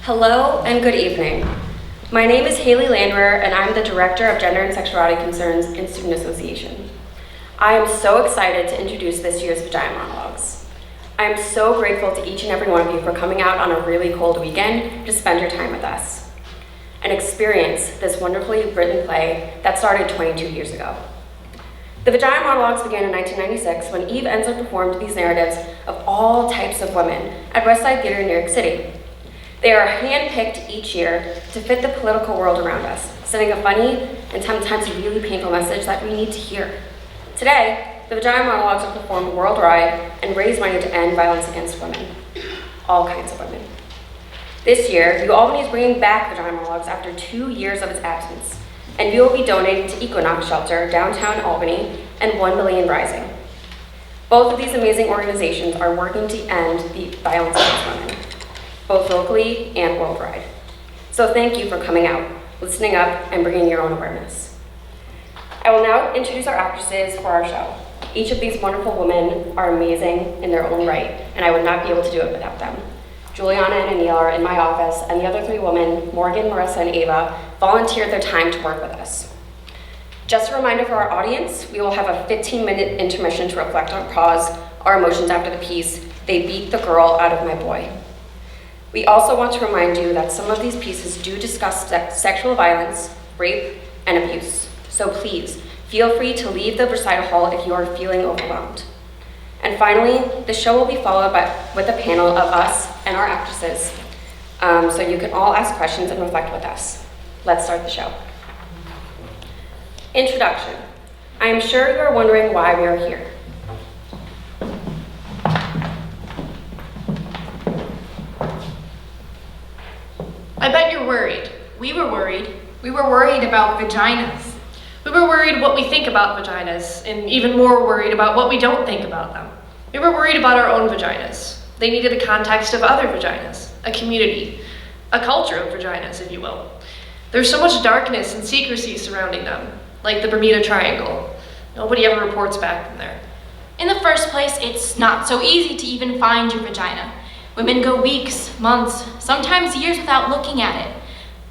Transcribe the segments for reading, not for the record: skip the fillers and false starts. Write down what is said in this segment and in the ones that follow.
Hello and good evening. My name is Haley Landwehr and I'm the Director of Gender and Sexuality Concerns in Student Association. I am so excited to introduce this year's Vagina Monologues. I am so grateful to each and every one of you for coming out on a really cold weekend to spend your time with us and experience this wonderfully written play that started 22 years ago. The Vagina Monologues began in 1996 when Eve Ensler performed these narratives of all types of women at West Side Theater in New York City. They are handpicked each year to fit the political world around us, sending a funny and sometimes really painful message that we need to hear. Today, the Vagina Monologues are performed worldwide and raise money to end violence against women, all kinds of women. This year, UAlbany is bringing back Vagina Monologues after 2 years of its absence, and we will be donating to Equinox Shelter, downtown Albany, and 1 Billion Rising. Both of these amazing organizations are working to end the violence against women, both locally and worldwide. So thank you for coming out, listening up, and bringing your own awareness. I will now introduce our actresses for our show. Each of these wonderful women are amazing in their own right, and I would not be able to do it without them. Juliana and Anil are in my office, and the other 3 women, Morgan, Marissa, and Ava, volunteered their time to work with us. Just a reminder for our audience, we will have a 15-minute intermission to reflect on pause our emotions after the piece, They Beat the Girl Out of My Boy. We also want to remind you that some of these pieces do discuss sexual violence, rape, and abuse. So please, feel free to leave the recital hall if you are feeling overwhelmed. And finally, the show will be followed with a panel of us and our actresses, so you can all ask questions and reflect with us. Let's start the show. Introduction. I am sure you are wondering why we are here. I bet you're worried. We were worried. We were worried about vaginas. We were worried what we think about vaginas, and even more worried about what we don't think about them. We were worried about our own vaginas. They needed a context of other vaginas, a community, a culture of vaginas, if you will. There's so much darkness and secrecy surrounding them, like the Bermuda Triangle. Nobody ever reports back from there. In the first place, it's not so easy to even find your vagina. Women go weeks, months, sometimes years without looking at it.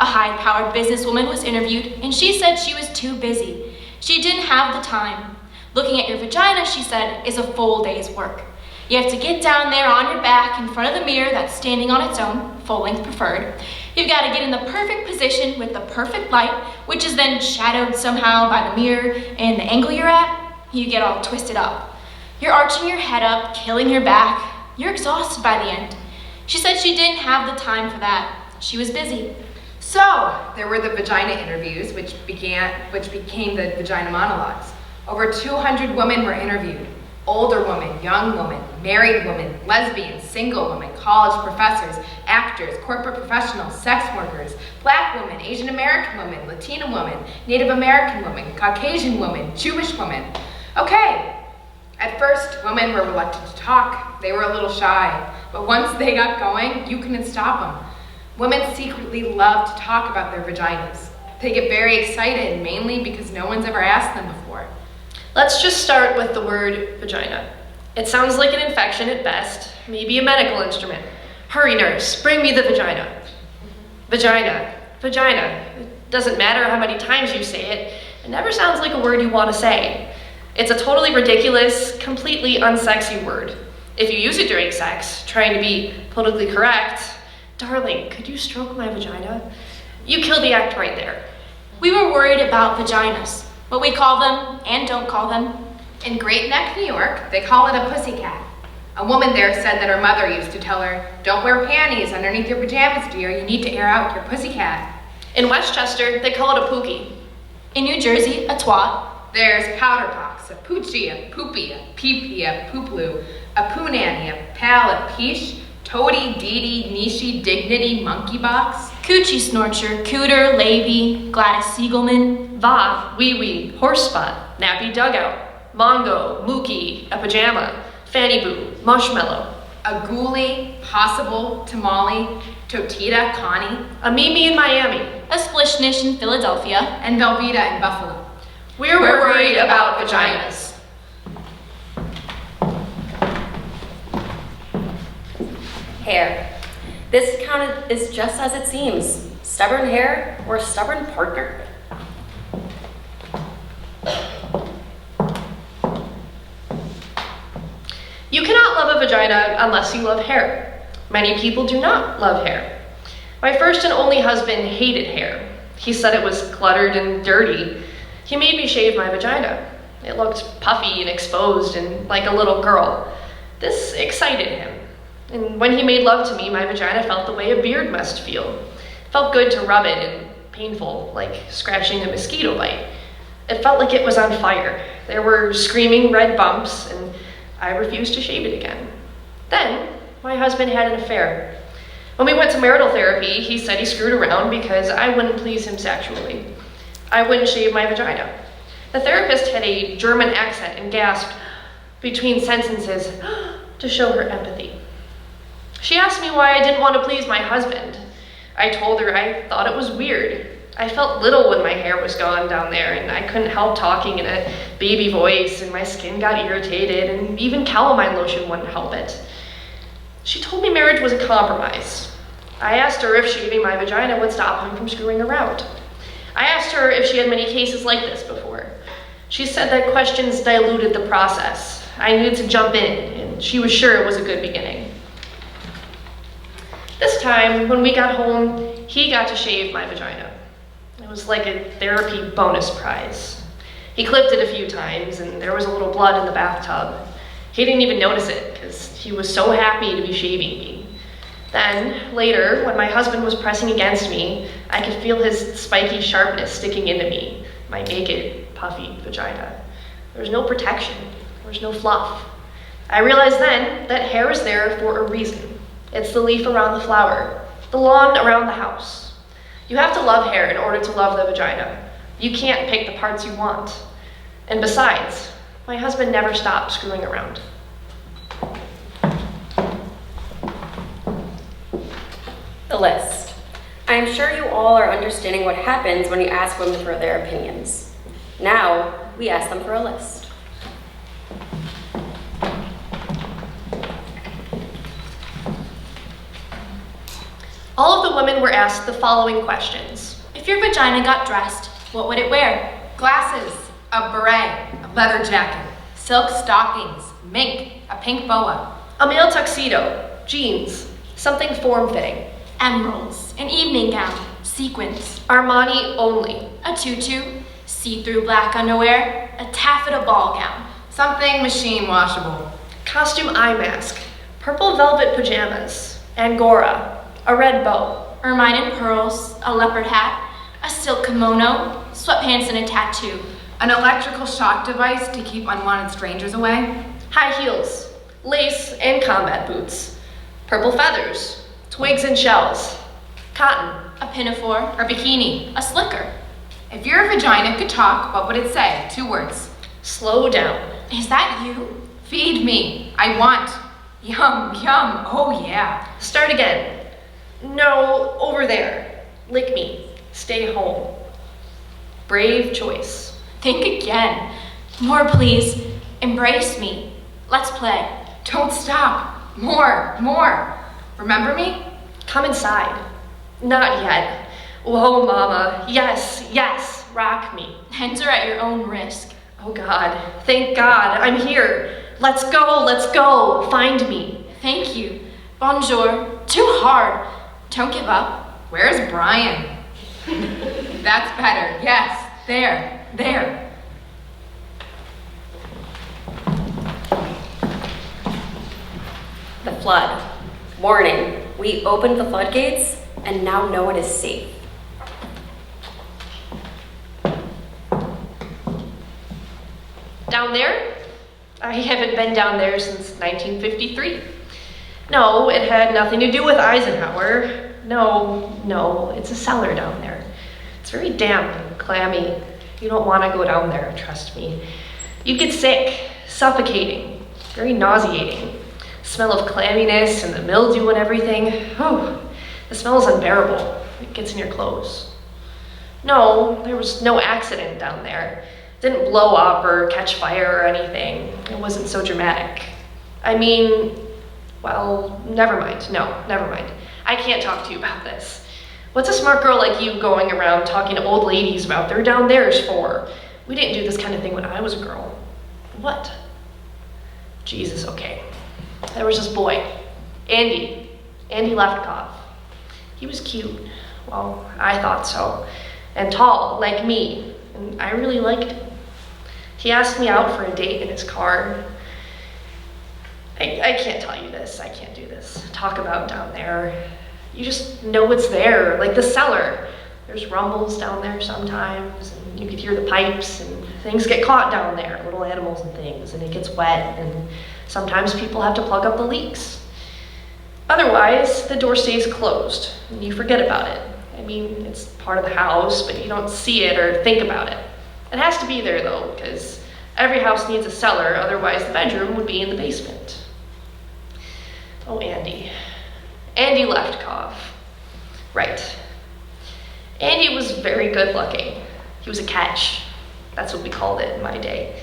A high-powered businesswoman was interviewed, and she said she was too busy. She didn't have the time. Looking at your vagina, she said, is a full day's work. You have to get down there on your back in front of the mirror that's standing on its own, full-length preferred. You've got to get in the perfect position with the perfect light, which is then shadowed somehow by the mirror and the angle you're at. You get all twisted up. You're arching your head up, killing your back. You're exhausted by the end. She said she didn't have the time for that. She was busy. So, there were the vagina interviews, which became the Vagina Monologues. Over 200 women were interviewed. Older women, young women, married women, lesbians, single women, college professors, actors, corporate professionals, sex workers, Black women, Asian American women, Latina women, Native American women, Caucasian women, Jewish women. Okay. At first, women were reluctant to talk. They were a little shy. But once they got going, you couldn't stop them. Women secretly love to talk about their vaginas. They get very excited, mainly because no one's ever asked them before. Let's just start with the word vagina. It sounds like an infection at best, maybe a medical instrument. Hurry, nurse, bring me the vagina. Vagina, vagina. It doesn't matter how many times you say it, it never sounds like a word you want to say. It's a totally ridiculous, completely unsexy word. If you use it during sex, trying to be politically correct, darling, could you stroke my vagina? You kill the act right there. We were worried about vaginas, what we call them and don't call them. In Great Neck, New York, they call it a pussycat. A woman there said that her mother used to tell her, "Don't wear panties underneath your pajamas, dear. You need to air out your pussycat." In Westchester, they call it a pookie. In New Jersey, a twat. There's powder pox, a poochie, a poopy, a peepee, a pooplu, a poonanny, a pal, a peesh, toady, deedy, nishi, dignity, monkey box. Coochie snorcher, cooter, labie, Gladys Siegelman. Vav, wee-wee, horse spot, nappy dugout, mongo, mookie, a pajama, fanny boo, marshmallow. A ghoulie, possible, tamale, totita, Connie. A Mimi in Miami. A splishnish in Philadelphia. And Velveeta in Buffalo. We're worried about vaginas. Hair. This account is just as it seems. Stubborn hair or a stubborn partner? You cannot love a vagina unless you love hair. Many people do not love hair. My first and only husband hated hair. He said it was cluttered and dirty. He made me shave my vagina. It looked puffy and exposed and like a little girl. This excited him. And when he made love to me, my vagina felt the way a beard must feel. It felt good to rub it and painful, like scratching a mosquito bite. It felt like it was on fire. There were screaming red bumps, and I refused to shave it again. Then, my husband had an affair. When we went to marital therapy, he said he screwed around because I wouldn't please him sexually. I wouldn't shave my vagina. The therapist had a German accent and gasped between sentences to show her empathy. She asked me why I didn't want to please my husband. I told her I thought it was weird. I felt little when my hair was gone down there, and I couldn't help talking in a baby voice, and my skin got irritated, and even calamine lotion wouldn't help it. She told me marriage was a compromise. I asked her if shaving my vagina would stop him from screwing around. I asked her if she had many cases like this before. She said that questions diluted the process. I needed to jump in, and she was sure it was a good beginning. This time, when we got home, he got to shave my vagina. It was like a therapy bonus prize. He clipped it a few times, and there was a little blood in the bathtub. He didn't even notice it, because he was so happy to be shaving me. Then, later, when my husband was pressing against me, I could feel his spiky sharpness sticking into me, my naked, puffy vagina. There was no protection. There was no fluff. I realized then that hair is there for a reason. It's the leaf around the flower, the lawn around the house. You have to love hair in order to love the vagina. You can't pick the parts you want. And besides, my husband never stopped screwing around. The list. I am sure you all are understanding what happens when you ask women for their opinions. Now, we ask them for a list. All of the women were asked the following questions. If your vagina got dressed, what would it wear? Glasses, a beret, a leather jacket, silk stockings, mink, a pink boa. A male tuxedo, jeans, something form-fitting. Emeralds, an evening gown, sequins, Armani only. a tutu, see-through black underwear, a taffeta ball gown. Something machine washable. Costume eye mask, purple velvet pajamas, angora, a red bow. Ermine and pearls, a leopard hat, a silk kimono, sweatpants and a tattoo. An electrical shock device to keep unwanted strangers away. High heels, lace and combat boots. Purple feathers, twigs and shells. Cotton. A pinafore, Or bikini. a slicker. If your vagina could talk, what would it say? 2 words. Slow down. Is that you? Feed me. I want. Yum, yum. Oh yeah. Start again. No, over there. Lick me. Stay home. Brave choice. Think again. More, please. Embrace me. Let's play. Don't stop. More, more. Remember me? Come inside. Not yet. Whoa, mama. Yes, yes. Rock me. Enter at your own risk. Oh God. Thank God. I'm here. Let's go. Let's go. Find me. Thank you. Bonjour. Too hard. Don't give up. Where's Brian? That's better. Yes. There. There. The flood. Warning, we opened the floodgates and now no one is safe. Down there? I haven't been down there since 1953. No, it had nothing to do with Eisenhower. No, it's a cellar down there. It's very damp and clammy. You don't want to go down there, trust me. You'd get sick, suffocating, very nauseating. Smell of clamminess and the mildew and everything. Oh, the smell is unbearable. It gets in your clothes. No, there was no accident down there. It didn't blow up or catch fire or anything. It wasn't so dramatic. I mean, well, never mind. No, never mind. I can't talk to you about this. What's a smart girl like you going around talking to old ladies about their down there's for? We didn't do this kind of thing when I was a girl. What? Jesus, okay. There was this boy, Andy Lefkoff. He was cute. Well, I thought so. And tall, like me. And I really liked him. He asked me out for a date in his car. I can't tell you this. I can't do this. Talk about down there. You just know it's there, like the cellar. There's rumbles down there sometimes, and you could hear the pipes, and things get caught down there, little animals and things, and it gets wet, and sometimes people have to plug up the leaks. Otherwise, the door stays closed, and you forget about it. I mean, it's part of the house, but you don't see it or think about it. It has to be there, though, because every house needs a cellar, otherwise the bedroom would be in the basement. Oh, Andy Lefkoff. Right. Andy was very good looking. He was a catch. That's what we called it in my day.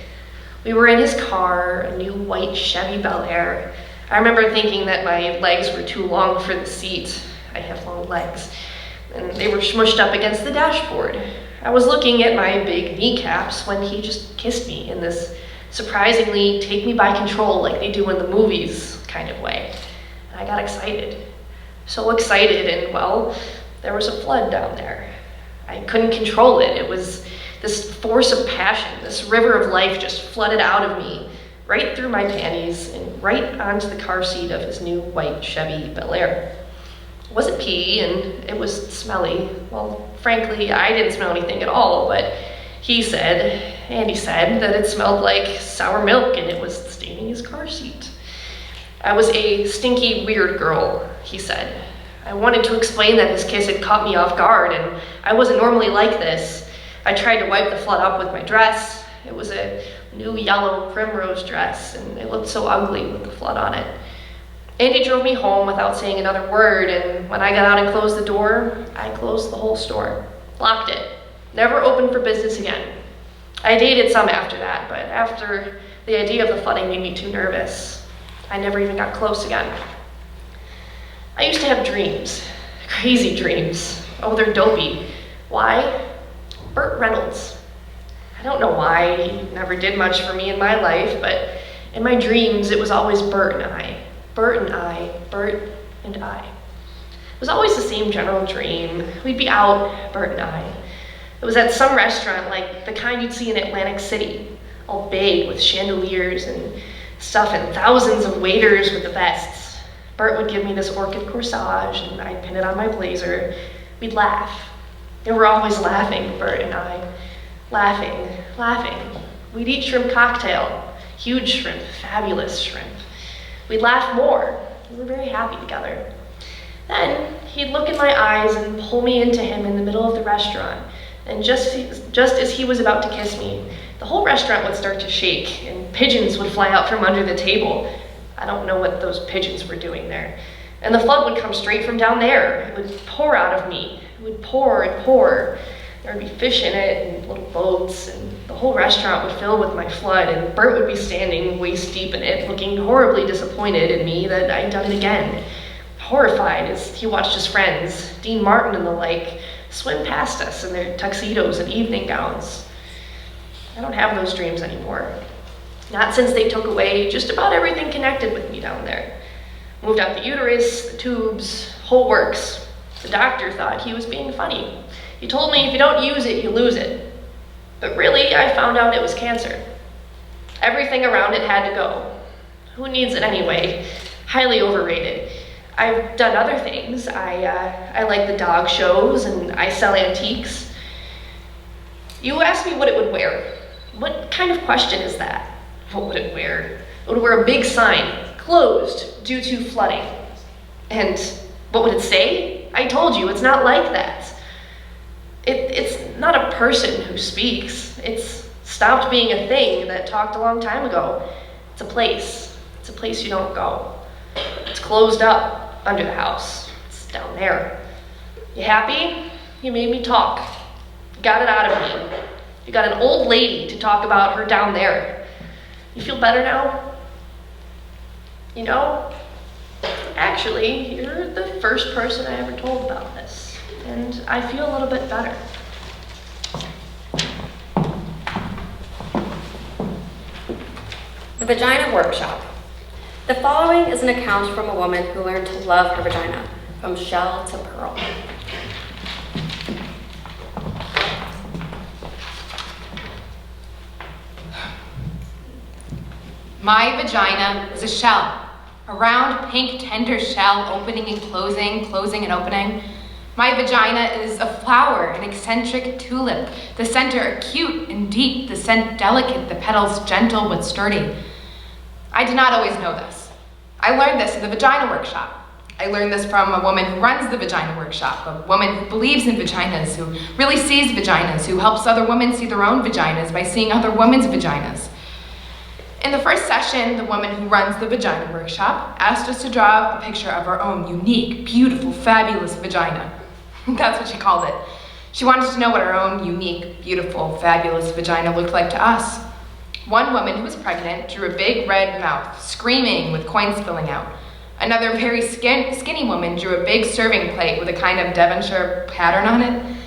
We were in his car, a new white Chevy Bel Air. I remember thinking that my legs were too long for the seat. I have long legs. And they were smushed up against the dashboard. I was looking at my big kneecaps when he just kissed me in this surprisingly take me by control like they do in the movies kind of way. And I got excited. So excited, and well, there was a flood down there. I couldn't control it. It was this force of passion, this river of life just flooded out of me, right through my panties and right onto the car seat of his new white Chevy Bel Air. It wasn't pee, and it was smelly. Well, frankly, I didn't smell anything at all, but Andy said that it smelled like sour milk and it was staining his car seat. I was a stinky, weird girl, he said. I wanted to explain that his kiss had caught me off guard, and I wasn't normally like this. I tried to wipe the flood up with my dress. It was a new yellow primrose dress, and it looked so ugly with the flood on it. Andy drove me home without saying another word, and when I got out and closed the door, I closed the whole store, locked it, never opened for business again. I dated some after that, but after the idea of the flooding made me too nervous. I never even got close again. I used to have dreams, crazy dreams. Oh, they're dopey. Why? Burt Reynolds. I don't know why, he never did much for me in my life, but in my dreams it was always Burt and I. Burt and I, Burt and I. It was always the same general dream. We'd be out, Burt and I. It was at some restaurant like the kind you'd see in Atlantic City, all big with chandeliers and stuff and thousands of waiters with the vests. Burt would give me this orchid corsage and I'd pin it on my blazer. We'd laugh. And we're always laughing, Burt and I. Laughing. We'd eat shrimp cocktail. Huge shrimp, fabulous shrimp. We'd laugh more. We were very happy together. Then he'd look in my eyes and pull me into him in the middle of the restaurant. And just as he was about to kiss me, the whole restaurant would start to shake and pigeons would fly out from under the table. I don't know what those pigeons were doing there. And the flood would come straight from down there. It would pour out of me. It would pour and pour. There would be fish in it and little boats, and the whole restaurant would fill with my flood, and Burt would be standing waist deep in it, looking horribly disappointed in me that I'd done it again. Horrified as he watched his friends, Dean Martin and the like, swim past us in their tuxedos and evening gowns. I don't have those dreams anymore. Not since they took away just about everything connected with me down there. Moved out the uterus, the tubes, whole works. The doctor thought he was being funny. He told me if you don't use it, you lose it. But really, I found out it was cancer. Everything around it had to go. Who needs it anyway? Highly overrated. I've done other things. I like the dog shows and I sell antiques. You asked me what it would wear. What kind of question is that? What would it wear? It would wear a big sign, closed due to flooding. And what would it say? I told you, it's not like that. It's not a person who speaks. It's stopped being a thing that talked a long time ago. It's a place. It's a place you don't go. It's closed up under the house. It's down there. You happy? You made me talk. You got it out of me. You got an old lady to talk about her down there. You feel better now? You know? Actually, you're the first person I ever told about this, and I feel a little bit better. The Vagina Workshop. The following is an account from a woman who learned to love her vagina, from shell to pearl. My vagina is a shell, a round, pink, tender shell opening and closing, closing and opening. My vagina is a flower, an eccentric tulip, the center acute and deep, the scent delicate, the petals gentle but sturdy. I did not always know this. I learned this in the Vagina Workshop. I learned this from a woman who runs the Vagina Workshop, a woman who believes in vaginas, who really sees vaginas, who helps other women see their own vaginas by seeing other women's vaginas. In the first session, the woman who runs the Vagina Workshop asked us to draw a picture of our own unique, beautiful, fabulous vagina. That's what she called it. She wanted to know what our own unique, beautiful, fabulous vagina looked like to us. One woman who was pregnant drew a big red mouth, screaming with coins spilling out. Another very skinny woman drew a big serving plate with a kind of Devonshire pattern on it.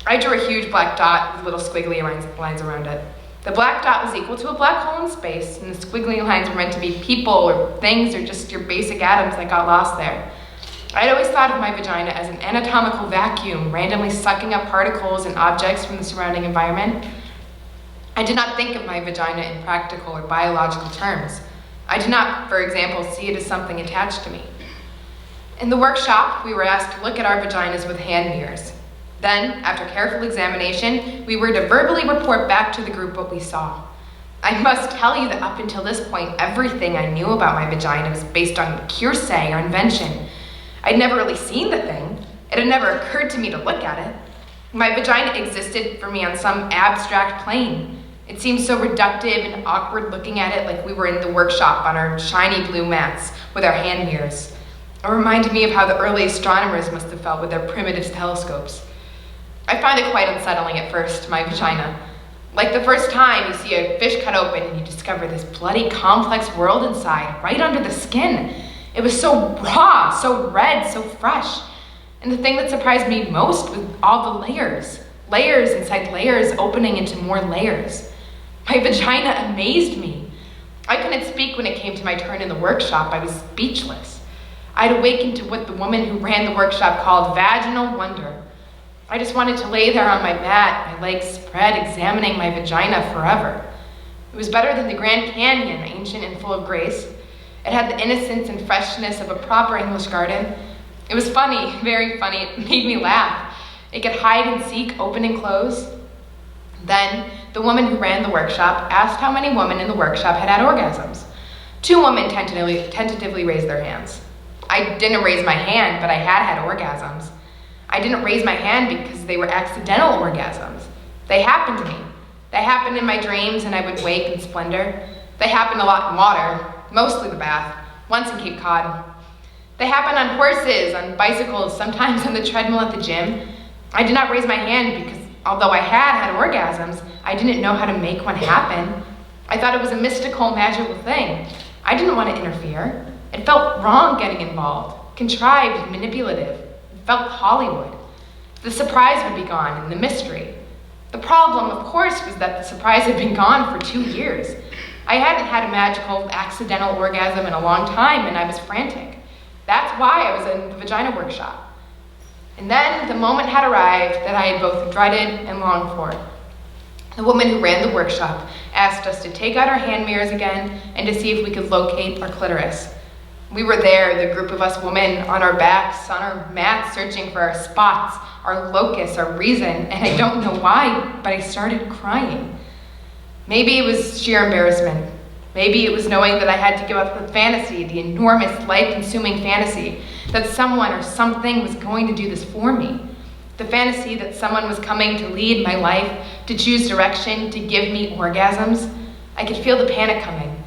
I drew a huge black dot with little squiggly lines around it. The black dot was equal to a black hole in space, and the squiggly lines were meant to be people or things or just your basic atoms that got lost there. I'd always thought of my vagina as an anatomical vacuum, randomly sucking up particles and objects from the surrounding environment. I did not think of my vagina in practical or biological terms. I did not, for example, see it as something attached to me. In the workshop, we were asked to look at our vaginas with hand mirrors. Then, after careful examination, we were to verbally report back to the group what we saw. I must tell you that up until this point, everything I knew about my vagina was based on hearsay or invention. I'd never really seen the thing. It had never occurred to me to look at it. My vagina existed for me on some abstract plane. It seemed so reductive and awkward looking at it like we were in the workshop on our shiny blue mats with our hand mirrors. It reminded me of how the early astronomers must have felt with their primitive telescopes. I found it quite unsettling at first, my vagina. Like the first time you see a fish cut open and you discover this bloody complex world inside, right under the skin. It was so raw, so red, so fresh. And the thing that surprised me most was all the layers. Layers inside layers opening into more layers. My vagina amazed me. I couldn't speak when it came to my turn in the workshop. I was speechless. I'd awakened to what the woman who ran the workshop called vaginal wonder. I just wanted to lay there on my mat, my legs spread, examining my vagina forever. It was better than the Grand Canyon, ancient and full of grace. It had the innocence and freshness of a proper English garden. It was funny, very funny. It made me laugh. It could hide and seek, open and close. Then, the woman who ran the workshop asked how many women in the workshop had had orgasms. 2 women tentatively raised their hands. I didn't raise my hand, but I had orgasms. I didn't raise my hand because they were accidental orgasms. They happened to me. They happened in my dreams and I would wake in splendor. They happened a lot in water, mostly the bath, once in Cape Cod. They happened on horses, on bicycles, sometimes on the treadmill at the gym. I did not raise my hand because although I had orgasms, I didn't know how to make one happen. I thought it was a mystical, magical thing. I didn't want to interfere. It felt wrong getting involved, contrived and manipulative. Felt Hollywood. The surprise would be gone and the mystery. The problem, of course, was that the surprise had been gone for 2 years. I hadn't had a magical, accidental orgasm in a long time and I was frantic. That's why I was in the Vagina Workshop. And then the moment had arrived that I had both dreaded and longed for. The woman who ran the workshop asked us to take out our hand mirrors again and to see if we could locate our clitoris. We were there, the group of us women, on our backs, on our mats, searching for our spots, our locus, our reason, and I don't know why, but I started crying. Maybe it was sheer embarrassment. Maybe it was knowing that I had to give up the fantasy, the enormous, life-consuming fantasy, that someone or something was going to do this for me. The fantasy that someone was coming to lead my life, to choose direction, to give me orgasms. I could feel the panic coming.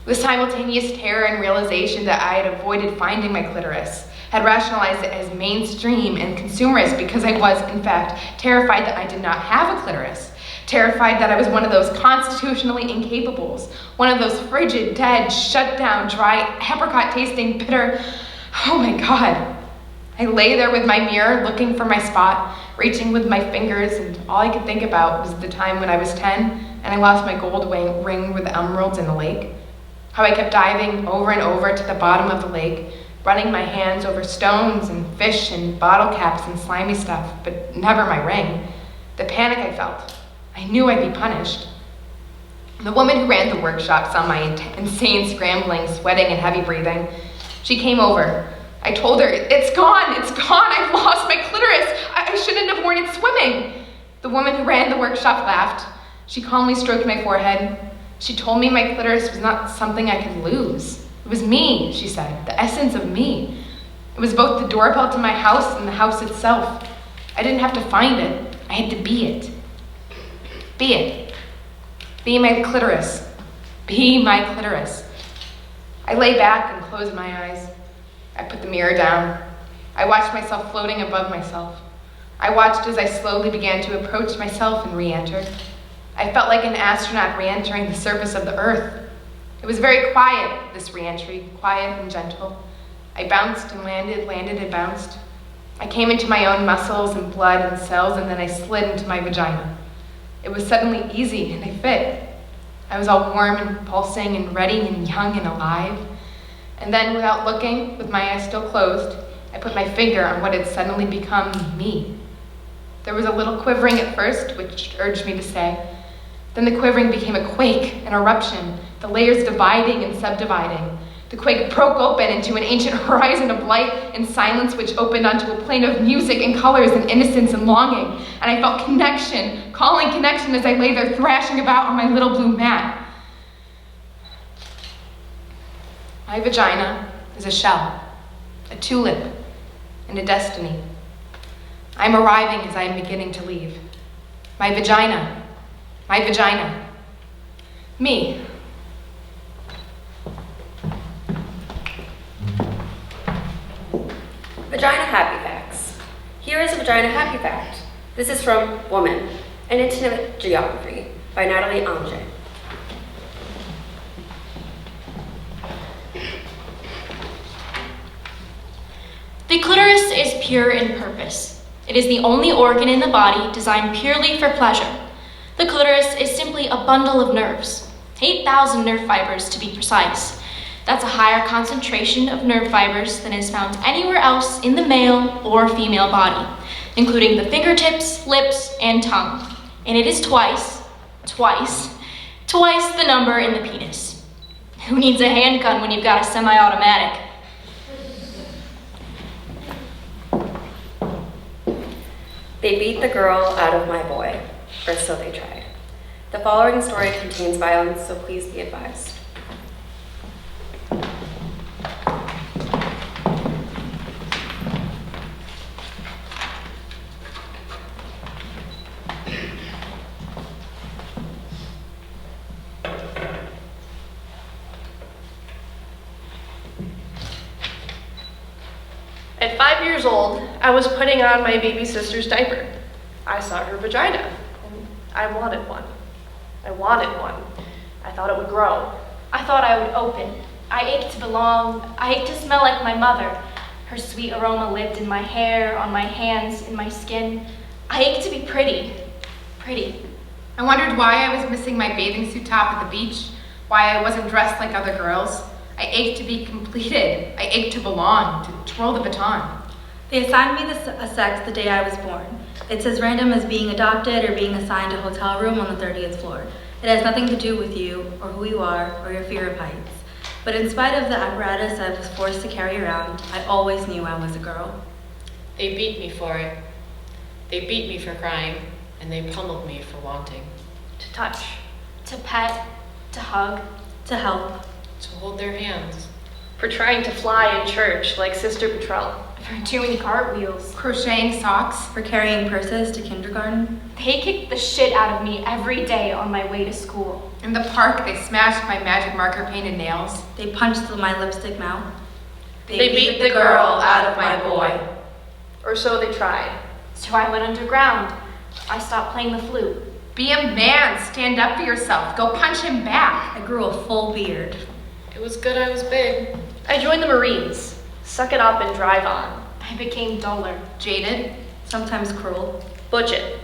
The simultaneous terror and realization that I had avoided finding my clitoris, had rationalized it as mainstream and consumerist because I was, in fact, terrified that I did not have a clitoris, terrified that I was one of those constitutionally incapables, one of those frigid, dead, shut down, dry, apricot-tasting, bitter, Oh my God. I lay there with my mirror looking for my spot, reaching with my fingers, and all I could think about was the time when I was 10 and I lost my gold ring with emeralds in the lake. How I kept diving over and over to the bottom of the lake, running my hands over stones and fish and bottle caps and slimy stuff, but never my ring. The panic I felt. I knew I'd be punished. The woman who ran the workshop saw my insane scrambling, sweating, and heavy breathing. She came over. I told her, it's gone, I've lost my clitoris. I shouldn't have worn it swimming. The woman who ran the workshop laughed. She calmly stroked my forehead. She told me my clitoris was not something I could lose. It was me, she said, the essence of me. It was both the doorbell to my house and the house itself. I didn't have to find it. I had to be it. Be it. Be my clitoris. Be my clitoris. I lay back and closed my eyes. I put the mirror down. I watched myself floating above myself. I watched as I slowly began to approach myself and re-enter. I felt like an astronaut re-entering the surface of the earth. It was very quiet, this re-entry, quiet and gentle. I bounced and landed and bounced. I came into my own muscles and blood and cells, and then I slid into my vagina. It was suddenly easy and I fit. I was all warm and pulsing and ready and young and alive. And then, without looking, with my eyes still closed, I put my finger on what had suddenly become me. There was a little quivering at first, which urged me to stay. Then the quivering became a quake, an eruption, the layers dividing and subdividing. The quake broke open into an ancient horizon of light and silence, which opened onto a plane of music and colors and innocence and longing. And I felt connection, calling connection as I lay there thrashing about on my little blue mat. My vagina is a shell, a tulip, and a destiny. I'm arriving as I am beginning to leave. My vagina. Me. Vagina Happy Facts. Here is a Vagina Happy Fact. This is from Woman, an Intimate Geography by Natalie Anger. The clitoris is pure in purpose. It is the only organ in the body designed purely for pleasure. The clitoris is simply a bundle of nerves, 8,000 nerve fibers to be precise. That's a higher concentration of nerve fibers than is found anywhere else in the male or female body, including the fingertips, lips, and tongue. And it is twice the number in the penis. Who needs a handgun when you've got a semi-automatic? They beat the girl out of my boy, or so they tried. The following story contains violence, so please be advised. At 5 years old, I was putting on my baby sister's diaper. I saw her vagina, and I wanted one. I thought it would grow. I thought I would open. I ached to belong. I ached to smell like my mother. Her sweet aroma lived in my hair, on my hands, in my skin. I ached to be pretty. I wondered why I was missing my bathing suit top at the beach, why I wasn't dressed like other girls. I ached to be completed. I ached to belong, to twirl the baton. They assigned me a sex the day I was born. It's as random as being adopted or being assigned a hotel room on the 30th floor. It has nothing to do with you, or who you are, or your fear of heights. But in spite of the apparatus I was forced to carry around, I always knew I was a girl. They beat me for it. They beat me for crying, and they pummeled me for wanting. To touch, to pet, to hug, To help. To hold their hands. For trying to fly in church like Sister Petrell. for doing cartwheels. Crocheting socks. For carrying purses to kindergarten. They kicked the shit out of me every day on my way to school. In the park, they smashed my magic marker painted nails. They punched my lipstick mouth. They beat the girl out of my boy. Or so they tried. So I went underground. I stopped playing the flute. Be a man, stand up for yourself, go punch him back. I grew a full beard. It was good I was big. I joined the Marines. Suck it up and drive on. I became duller. Jaded, Sometimes cruel. Butch it.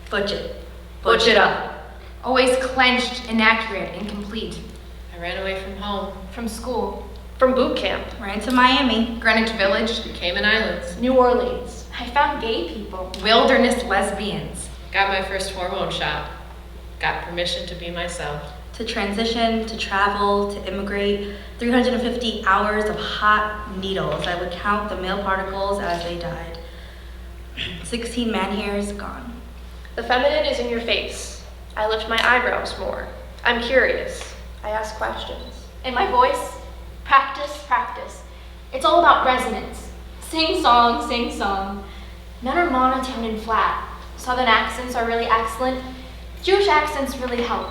Butch it. Butch it up. always clenched, inaccurate, incomplete. I ran away from home. From school. From boot camp. Ran to Miami. Greenwich Village, Cayman Islands. New Orleans. I found gay people. wilderness lesbians. Got my first hormone shot. Got permission to be myself. To transition, to travel, to immigrate. 350 hours of hot needles. I would count the male particles as they died. 16 man hairs gone. The feminine is in your face. I lift my eyebrows more. I'm curious. I ask questions. And my voice? Practice, practice. It's all about resonance. Sing song, sing song. None are monotone and flat. Southern accents are really excellent. Jewish accents really help.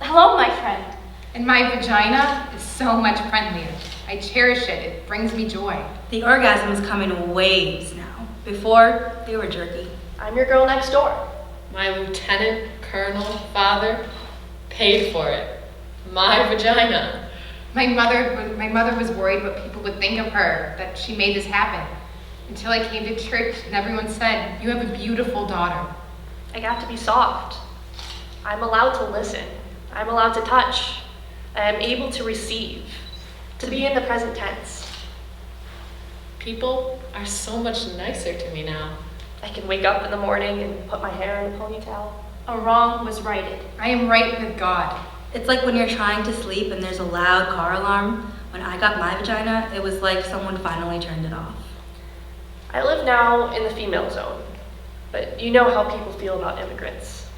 Hello, my friend. And my vagina is so much friendlier. I cherish it. It brings me joy. The orgasms come in waves now. Before, they were jerky. I'm your girl next door. My lieutenant, colonel, father paid for it. My vagina. My mother was worried what people would think of her, that she made this happen. Until I came to church and everyone said, "You have a beautiful daughter." I got to be soft. I'm allowed to listen. I'm allowed to touch. I am able to receive. To be in the present tense. People are so much nicer to me now. I can wake up in the morning and put my hair in a ponytail. A wrong was righted. I am right with God. It's like when you're trying to sleep and there's a loud car alarm. When I got my vagina, it was like someone finally turned it off. I live now in the female zone, but you know how people feel about immigrants.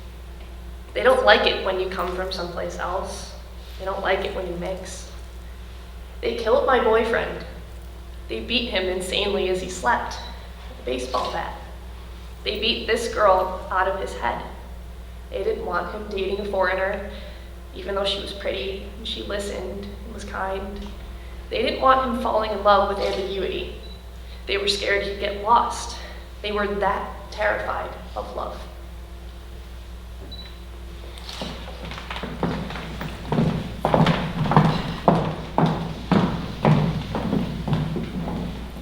They don't like it when you come from someplace else. They don't like it when you mix. They killed my boyfriend. They beat him insanely as he slept with a baseball bat. They beat this girl out of his head. They didn't want him dating a foreigner, even though she was pretty and she listened and was kind. They didn't want him falling in love with ambiguity. They were scared he'd get lost. They were that terrified of love.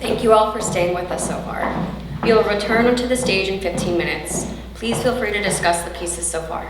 Thank you all for staying with us so far. We will return onto the stage in 15 minutes. Please feel free to discuss the pieces so far.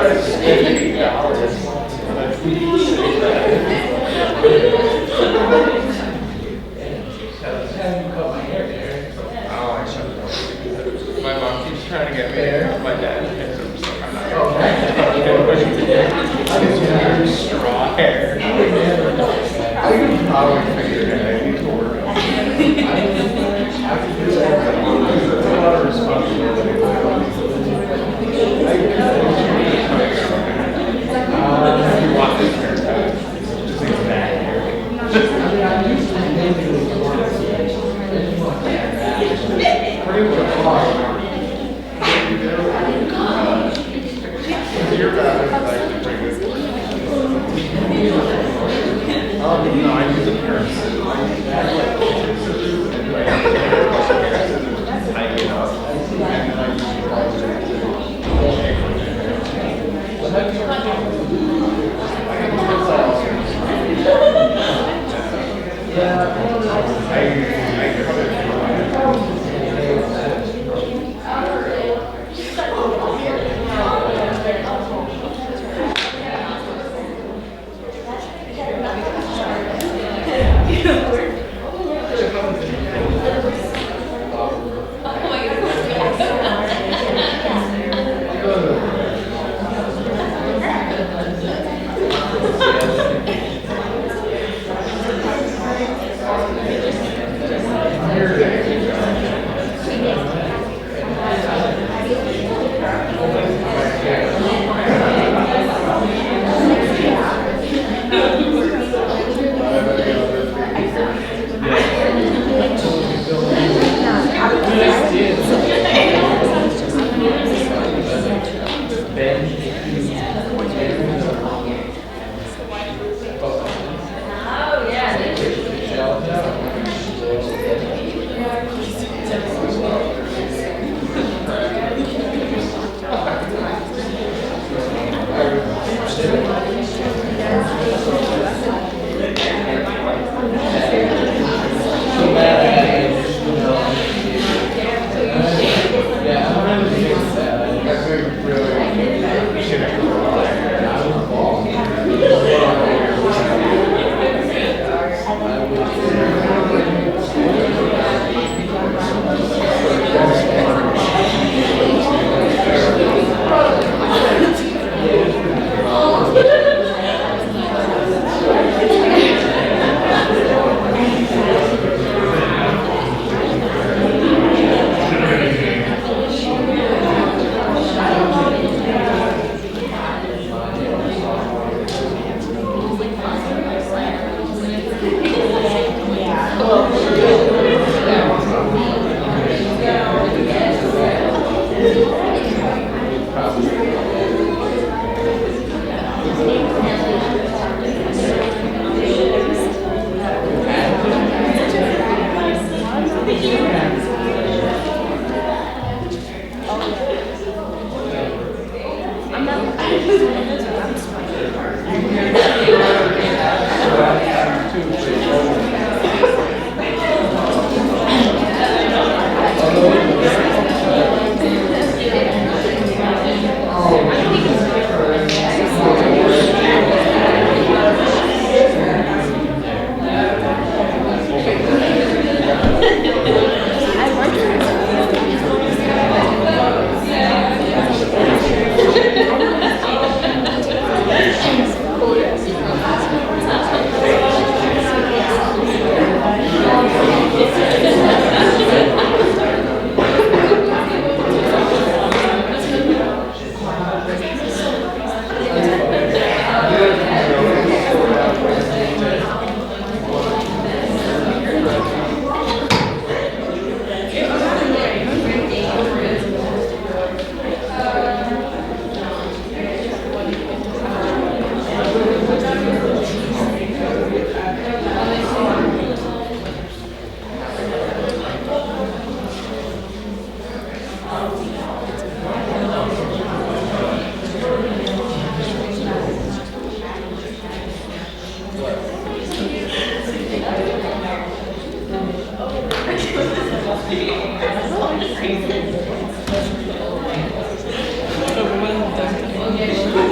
My mom keeps trying to get me to cut my dad's hair. I'm not going to straw hair. I can probably figure it out. I need to work on it. There's a lot of responsibility. You want this haircut. Just like that pretty much you're bad at like pretty good. No, I use a pair of scissors. I like scissors and like tighten it up. And then I use Oh,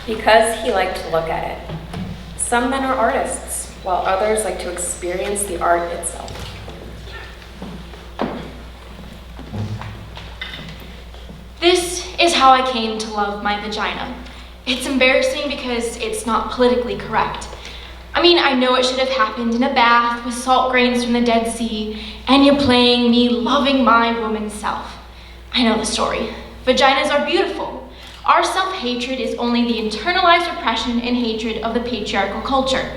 Because he liked to look at it. Some men are artists, while others like to experience the art itself. This is how I came to love my vagina. It's embarrassing because it's not politically correct. I mean, I know it should have happened in a bath with salt grains from the Dead Sea, and you're playing me loving my woman's self. I know the story. Vaginas are beautiful. Our self-hatred is only the internalized repression and hatred of the patriarchal culture.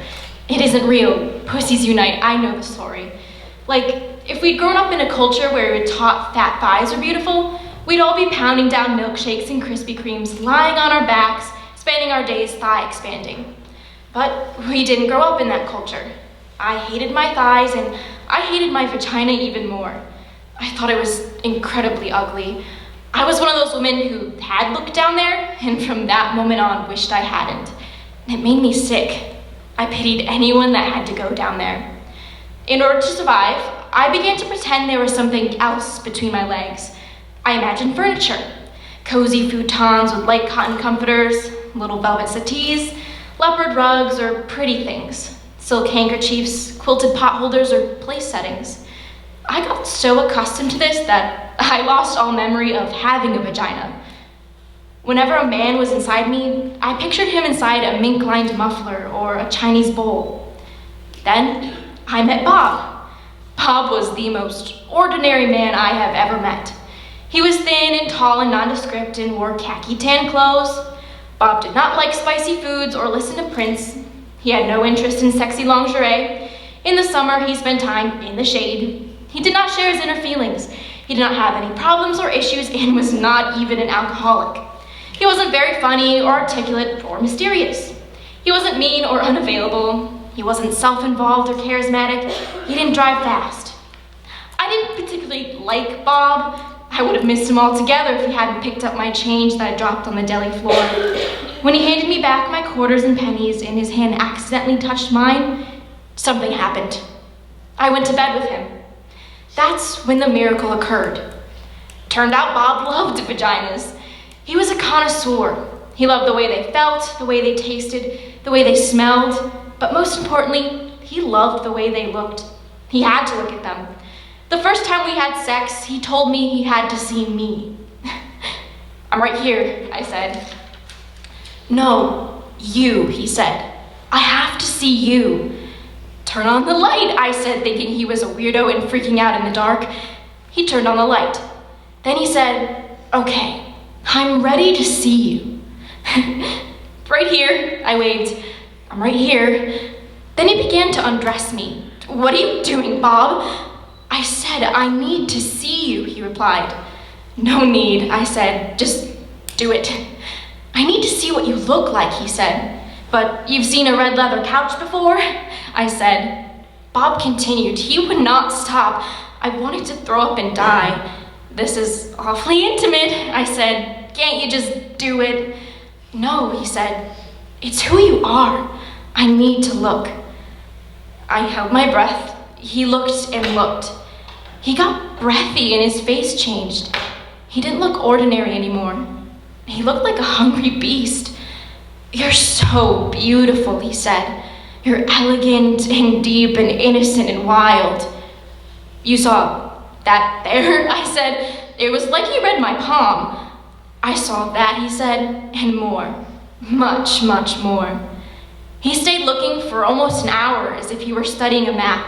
It isn't real. Pussies unite. I know the story. Like, if we'd grown up in a culture where we were taught fat thighs are beautiful, we'd all be pounding down milkshakes and Krispy Kremes, lying on our backs, spending our days thigh expanding. But we didn't grow up in that culture. I hated my thighs, and I hated my vagina even more. I thought it was incredibly ugly. I was one of those women who had looked down there, and from that moment on wished I hadn't. It made me sick. I pitied anyone that had to go down there. In order to survive, I began to pretend there was something else between my legs. I imagined furniture, cozy futons with light cotton comforters, little velvet settees, leopard rugs, or pretty things, silk handkerchiefs, quilted pot holders, or place settings. I got so accustomed to this that I lost all memory of having a vagina. Whenever a man was inside me, I pictured him inside a mink-lined muffler or a Chinese bowl. Then I met Bob. Bob was the most ordinary man I have ever met. He was thin and tall and nondescript and wore khaki tan clothes. Bob did not like spicy foods or listen to Prince. He had no interest in sexy lingerie. In the summer, he spent time in the shade. He did not share his inner feelings. He did not have any problems or issues and was not even an alcoholic. He wasn't very funny or articulate or mysterious. He wasn't mean or unavailable. He wasn't self-involved or charismatic. He didn't drive fast. I didn't particularly like Bob. I would have missed him altogether if he hadn't picked up my change that I dropped on the deli floor. When he handed me back my quarters and pennies and his hand accidentally touched mine, something happened. I went to bed with him. That's when the miracle occurred. Turned out Bob loved vaginas. He was a connoisseur. He loved the way they felt, the way they tasted, the way they smelled, but most importantly, he loved the way they looked. He had to look at them. The first time we had sex, he told me he had to see me. I'm right here, I said. No, you, he said. I have to see you. "Turn on the light," I said, thinking he was a weirdo and freaking out in the dark. He turned on the light. Then he said, "Okay, I'm ready to see you." "Right here," I waved. "I'm right here." Then he began to undress me. "What are you doing, Bob?" I said, "I need to see you," he replied. "No need," I said, "just do it." "I need to see what you look like," he said. "But you've seen a red leather couch before?" I said. Bob continued. He would not stop. I wanted to throw up and die. "This is awfully intimate," I said. "Can't you just do it?" "No," he said. "It's who you are. I need to look." I held my breath. He looked and looked. He got breathy and his face changed. He didn't look ordinary anymore. He looked like a hungry beast. "You're so beautiful," he said. "You're elegant and deep and innocent and wild." "You saw that there?" I said. It was like he read my palm. "I saw that," he said, "and more. Much, much more." He stayed looking for almost an hour as if he were studying a map,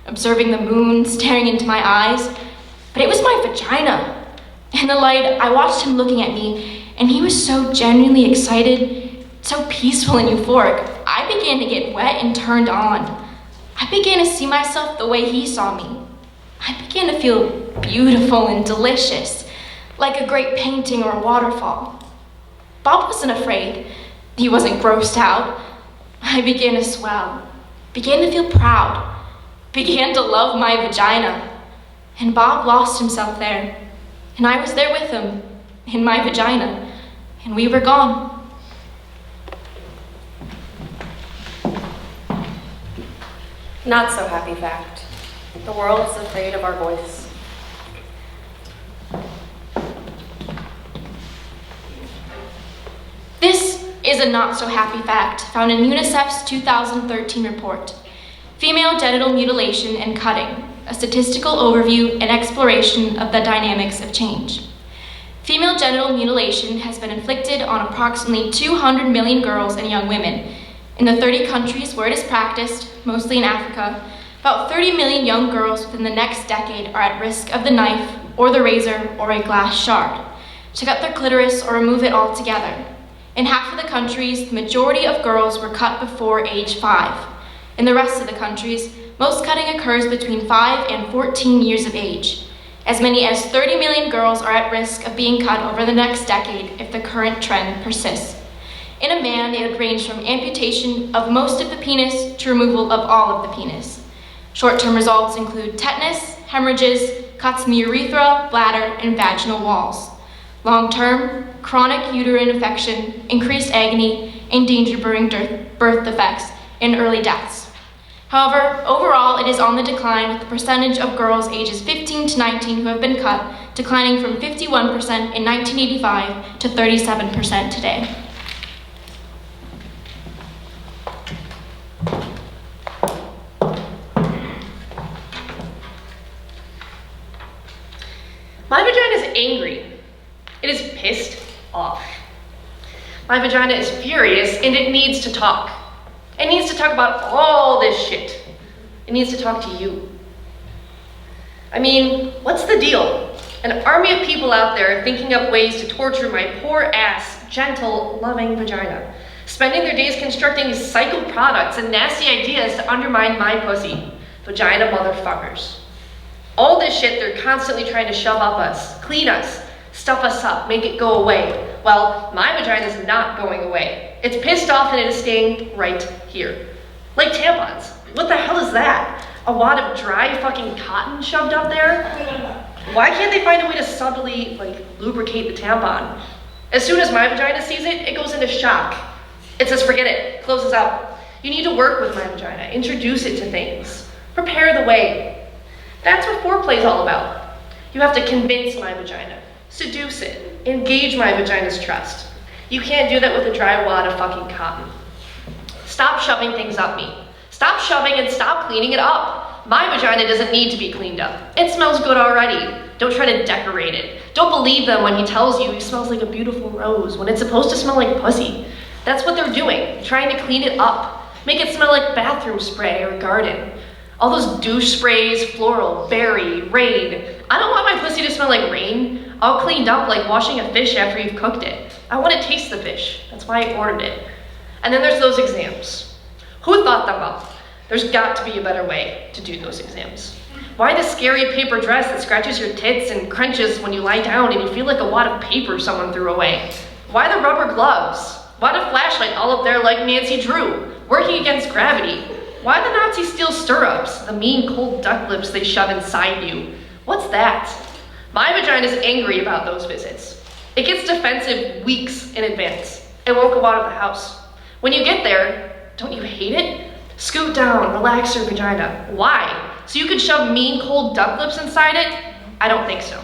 observing the moon, staring into my eyes. But it was my vagina. In the light, I watched him looking at me, and he was so genuinely excited, so peaceful and euphoric. I began to get wet and turned on. I began to see myself the way he saw me. I began to feel beautiful and delicious, like a great painting or a waterfall. Bob wasn't afraid. He wasn't grossed out. I began to swell, began to feel proud, began to love my vagina. And Bob lost himself there. And I was there with him, in my vagina. And we were gone. Not so happy fact. The world is afraid of our voice. This is a not so happy fact found in UNICEF's 2013 report, Female Genital Mutilation and Cutting, a statistical overview and exploration of the dynamics of change. Female genital mutilation has been inflicted on approximately 200 million girls and young women. In the 30 countries where it is practiced, mostly in Africa, about 30 million young girls within the next decade are at risk of the knife or the razor or a glass shard to cut their clitoris or remove it altogether. In half of the countries, the majority of girls were cut before age 5. In the rest of the countries, most cutting occurs between 5 and 14 years of age. As many as 30 million girls are at risk of being cut over the next decade if the current trend persists. In a man, it would range from amputation of most of the penis to removal of all of the penis. Short-term results include tetanus, hemorrhages, cuts in the urethra, bladder, and vaginal walls. Long-term, chronic uterine infection, increased agony, and danger-bearing birth defects, and early deaths. However, overall, it is on the decline, with the percentage of girls ages 15 to 19 who have been cut declining from 51% in 1985 to 37% today. My vagina is angry. It is pissed off. My vagina is furious and it needs to talk. It needs to talk about all this shit. It needs to talk to you. I mean, what's the deal? An army of people out there thinking up ways to torture my poor ass, gentle, loving vagina, spending their days constructing cycle products and nasty ideas to undermine my pussy. Vagina motherfuckers. All this shit they're constantly trying to shove up us, clean us, stuff us up, make it go away. Well, my vagina's not going away. It's pissed off and it is staying right here. Like tampons. What the hell is that? A wad of dry fucking cotton shoved up there? Why can't they find a way to subtly, lubricate the tampon? As soon as my vagina sees it, it goes into shock. It says, forget it, closes out. You need to work with my vagina, introduce it to things, prepare the way. That's what foreplay is all about. You have to convince my vagina, seduce it, engage my vagina's trust. You can't do that with a dry wad of fucking cotton. Stop shoving things up me. Stop shoving and stop cleaning it up. My vagina doesn't need to be cleaned up. It smells good already. Don't try to decorate it. Don't believe them when he tells you he smells like a beautiful rose when it's supposed to smell like pussy. That's what they're doing, trying to clean it up. Make it smell like bathroom spray or garden. All those douche sprays, floral, berry, rain. I don't want my pussy to smell like rain, all cleaned up like washing a fish after you've cooked it. I want to taste the fish. That's why I ordered it. And then there's those exams. Who thought them up? There's got to be a better way to do those exams. Why the scary paper dress that scratches your tits and crunches when you lie down and you feel like a wad of paper someone threw away? Why the rubber gloves? Why the flashlight all up there like Nancy Drew, working against gravity? Why the Nazi steel stirrups, the mean cold duck lips they shove inside you? What's that? My vagina's angry about those visits. It gets defensive weeks in advance. It won't go out of the house. When you get there, don't you hate it? Scoot down, relax your vagina. Why? So you could shove mean cold duck lips inside it? I don't think so.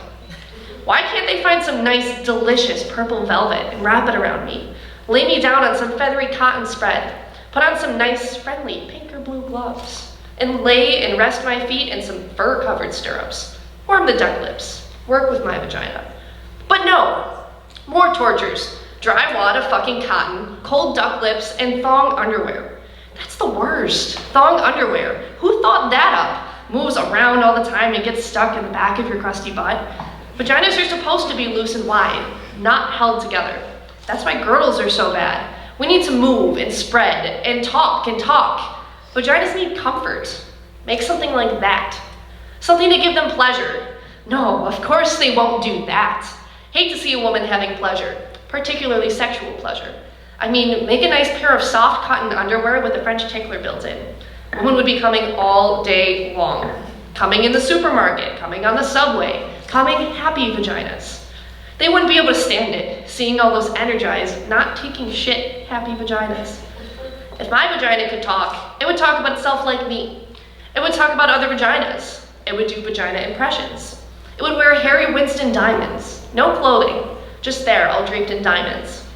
Why can't they find some nice, delicious purple velvet and wrap it around me? Lay me down on some feathery cotton spread. Put on some nice, friendly pink or blue gloves. And lay and rest my feet in some fur-covered stirrups. Warm the duck lips. Work with my vagina. But no. More tortures. Dry wad of fucking cotton, cold duck lips, and thong underwear. That's the worst. Thong underwear. Who thought that up? Moves around all the time and gets stuck in the back of your crusty butt. Vaginas are supposed to be loose and wide, not held together. That's why girdles are so bad. We need to move and spread and talk and talk. Vaginas need comfort. Make something like that. Something to give them pleasure. No, of course they won't do that. Hate to see a woman having pleasure, particularly sexual pleasure. I mean, make a nice pair of soft cotton underwear with a French tickler built in. Women would be coming all day long. Coming in the supermarket, coming on the subway, coming happy vaginas. They wouldn't be able to stand it, seeing all those energized, not taking shit, happy vaginas. If my vagina could talk, it would talk about itself like me. It would talk about other vaginas. It would do vagina impressions. It would wear Harry Winston diamonds. No clothing, just there, all draped in diamonds.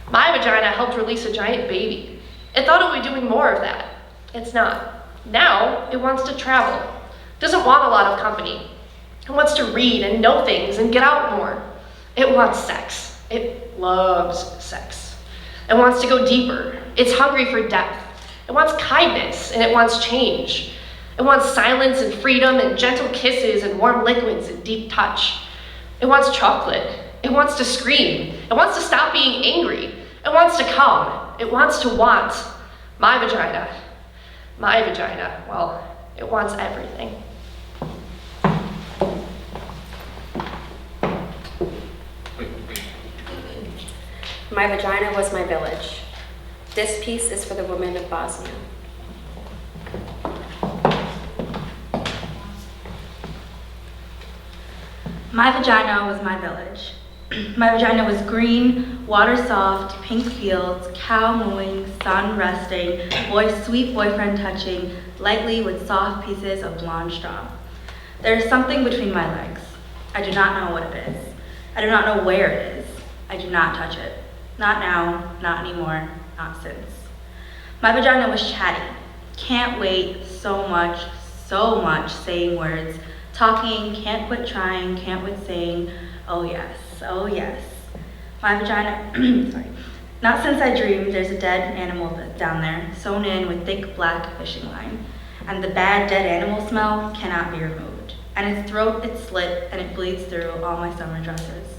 My vagina helped release a giant baby. It thought it would be doing more of that. It's not. Now, it wants to travel. Doesn't want a lot of company. It wants to read and know things and get out more. It wants sex. It loves sex. It wants to go deeper. It's hungry for depth. It wants kindness and it wants change. It wants silence and freedom and gentle kisses and warm liquids and deep touch. It wants chocolate. It wants to scream. It wants to stop being angry. It wants to come. It wants to want. My vagina. My vagina, well, it wants everything. My vagina was my village. This piece is for the women of Bosnia. My vagina was my village. My vagina was green, water soft, pink fields, cow mooing, sun resting, sweet boyfriend touching, lightly with soft pieces of blonde straw. There is something between my legs. I do not know what it is. I do not know where it is. I do not touch it. Not now, not anymore, not since. My vagina was chatty. Can't wait, so much saying words. Talking, can't quit trying, can't quit saying, oh yes, oh yes. My vagina, sorry. Not since I dreamed there's a dead animal down there, sewn in with thick black fishing line. And the bad dead animal smell cannot be removed. And its throat is slit and it bleeds through all my summer dresses.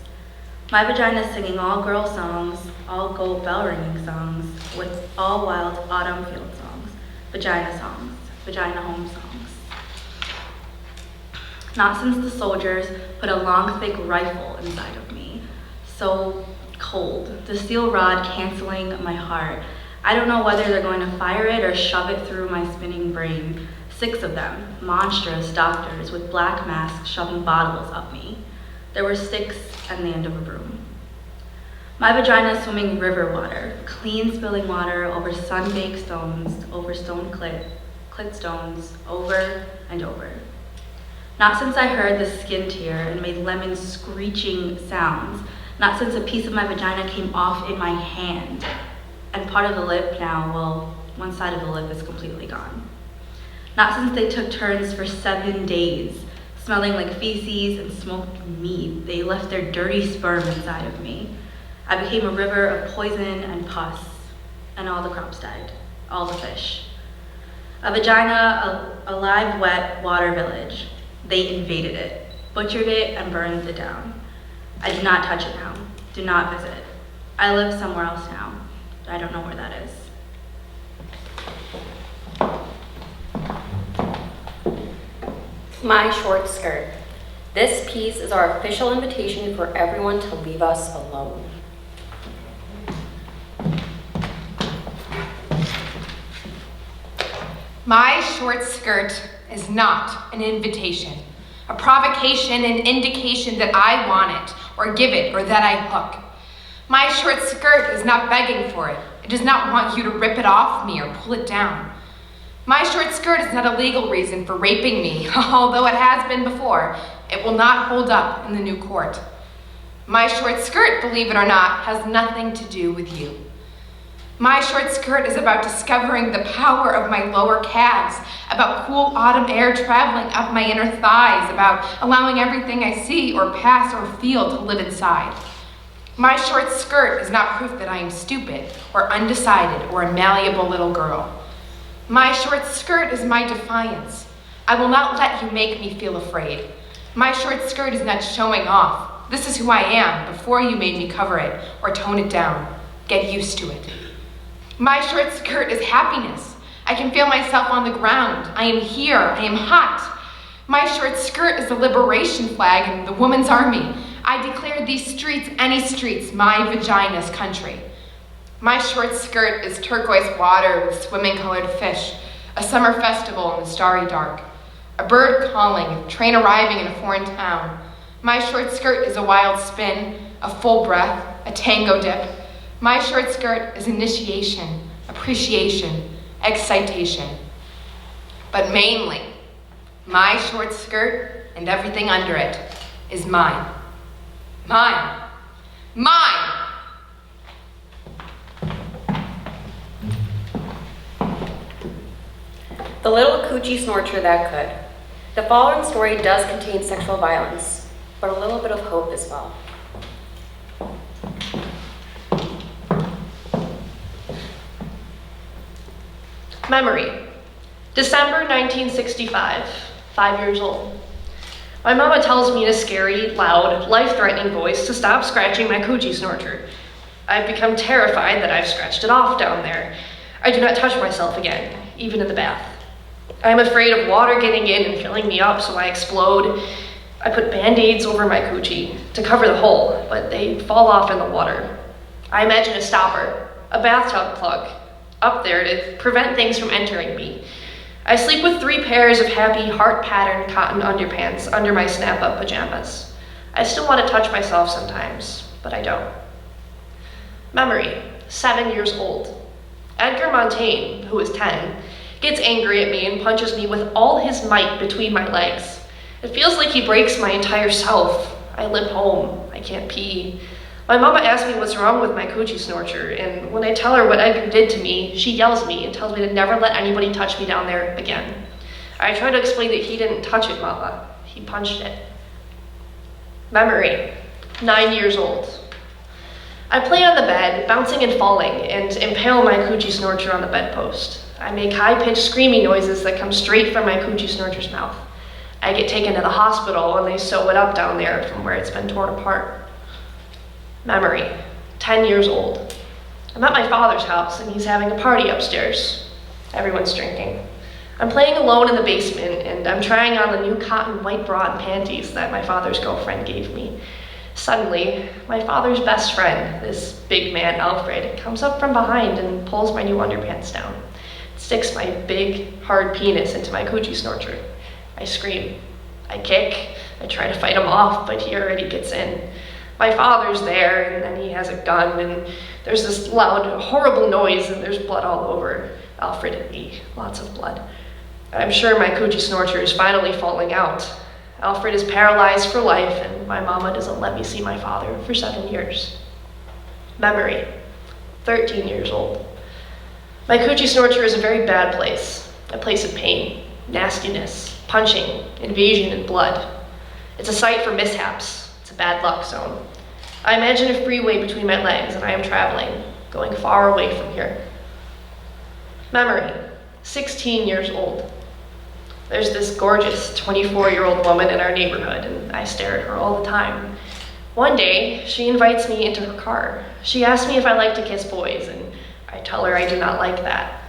My vagina is singing all girl songs, all gold bell ringing songs, with all wild autumn field songs, vagina home songs. Not since the soldiers put a long, thick rifle inside of me. So cold, the steel rod canceling my heart. I don't know whether they're going to fire it or shove it through my spinning brain. 6 of them, monstrous doctors with black masks shoving bottles up me. There were sticks and the end of a broom. My vagina swimming river water, clean spilling water over sun-baked stones, over stone clit stones, over and over. Not since I heard the skin tear and made lemon screeching sounds. Not since a piece of my vagina came off in my hand. And part of the lip now, well, one side of the lip is completely gone. Not since they took turns for 7 days, smelling like feces and smoked meat. They left their dirty sperm inside of me. I became a river of poison and pus, and all the crops died. all the fish. A vagina, a live, wet water village. They invaded it, butchered it, and burned it down. I do not touch it now. Do not visit. I live somewhere else now. I don't know where that is. My short skirt. This piece is our official invitation for everyone to leave us alone. My short skirt is not an invitation, a provocation, an indication that I want it, or give it, or that I hook. My short skirt is not begging for it. It does not want you to rip it off me or pull it down. My short skirt is not a legal reason for raping me, although it has been before. It will not hold up in the new court. My short skirt, believe it or not, has nothing to do with you. My short skirt is about discovering the power of my lower calves, about cool autumn air traveling up my inner thighs, about allowing everything I see or pass or feel to live inside. My short skirt is not proof that I am stupid or undecided or a malleable little girl. My short skirt is my defiance. I will not let you make me feel afraid. My short skirt is not showing off. This is who I am before you made me cover it or tone it down. Get used to it. My short skirt is happiness. I can feel myself on the ground. I am here. I am hot. My short skirt is the liberation flag and the woman's army. I declare these streets, any streets, my vagina's country. My short skirt is turquoise water with swimming-colored fish, a summer festival in the starry dark, a bird calling, a train arriving in a foreign town. My short skirt is a wild spin, a full breath, a tango dip. My short skirt is initiation, appreciation, excitation. But mainly, my short skirt and everything under it is mine. Mine. Mine! The little coochie snorcher that could. The following story does contain sexual violence, but a little bit of hope as well. Memory. December 1965, 5 years old. My mama tells me in a scary, loud, life-threatening voice to stop scratching my coochie snorcher. I've become terrified that I've scratched it off down there. I do not touch myself again, even in the bath. I'm afraid of water getting in and filling me up so I explode. I put Band-Aids over my coochie to cover the hole, but they fall off in the water. I imagine a stopper, a bathtub plug, up there to prevent things from entering me. I sleep with 3 pairs of happy heart-patterned cotton underpants under my snap-up pajamas. I still want to touch myself sometimes, but I don't. Memory, 7 years old. Edgar Montaigne, who is 10, gets angry at me and punches me with all his might between my legs. It feels like he breaks my entire self. I limp home. I can't pee. My mama asks me what's wrong with my coochie snorcher, and when I tell her what Edgar did to me, she yells at me and tells me to never let anybody touch me down there again. I try to explain that he didn't touch it, Mama. He punched it. Memory, 9 years old. I play on the bed, bouncing and falling, and impale my coochie snorcher on the bedpost. I make high-pitched screaming noises that come straight from my coochie snorcher's mouth. I get taken to the hospital and they sew it up down there from where it's been torn apart. Memory, 10 years old. I'm at my father's house and he's having a party upstairs. Everyone's drinking. I'm playing alone in the basement and I'm trying on the new cotton white bra and panties that my father's girlfriend gave me. Suddenly, my father's best friend, this big man Alfred, comes up from behind and pulls my new underpants down. Sticks my big, hard penis into my coochie snorcher. I scream. I kick. I try to fight him off, but he already gets in. My father's there, and then he has a gun, and there's this loud, horrible noise, and there's blood all over Alfred and me. Lots of blood. I'm sure my coochie snorcher is finally falling out. Alfred is paralyzed for life, and my mama doesn't let me see my father for 7 years. Memory, 13 years old. My coochie snorcher is a very bad place, a place of pain, nastiness, punching, invasion, and blood. It's a site for mishaps. It's a bad luck zone. I imagine a freeway between my legs, and I am traveling, going far away from here. Memory, 16 years old. There's this gorgeous 24-year-old woman in our neighborhood, and I stare at her all the time. One day, she invites me into her car. She asks me if I like to kiss boys, and I tell her I do not like that.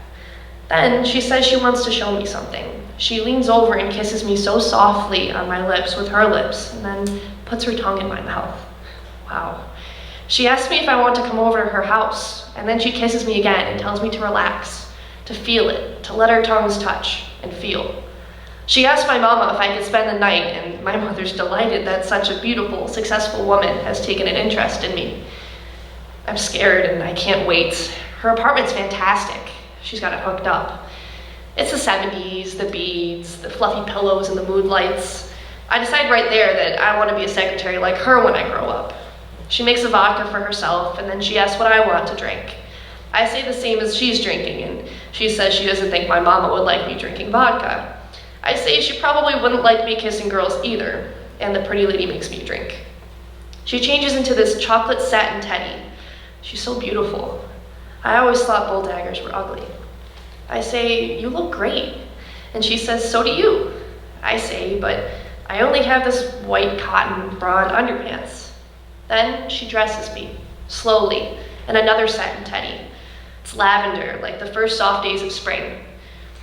Then she says she wants to show me something. She leans over and kisses me so softly on my lips with her lips, and then puts her tongue in my mouth. Wow. She asks me if I want to come over to her house, and then she kisses me again and tells me to relax, to feel it, to let our tongues touch and feel. She asked my mama if I could spend the night, and my mother's delighted that such a beautiful, successful woman has taken an interest in me. I'm scared and I can't wait. Her apartment's fantastic. She's got it hooked up. It's the 70s, the beads, the fluffy pillows, and the mood lights. I decide right there that I want to be a secretary like her when I grow up. She makes a vodka for herself, and then she asks what I want to drink. I say the same as she's drinking, and she says she doesn't think my mama would like me drinking vodka. I say she probably wouldn't like me kissing girls either, and the pretty lady makes me drink. She changes into this chocolate satin teddy. She's so beautiful. I always thought bull daggers were ugly. I say, you look great. And she says, so do you. I say, but I only have this white cotton broad underpants. Then she dresses me, slowly, in another satin teddy. It's lavender, like the first soft days of spring.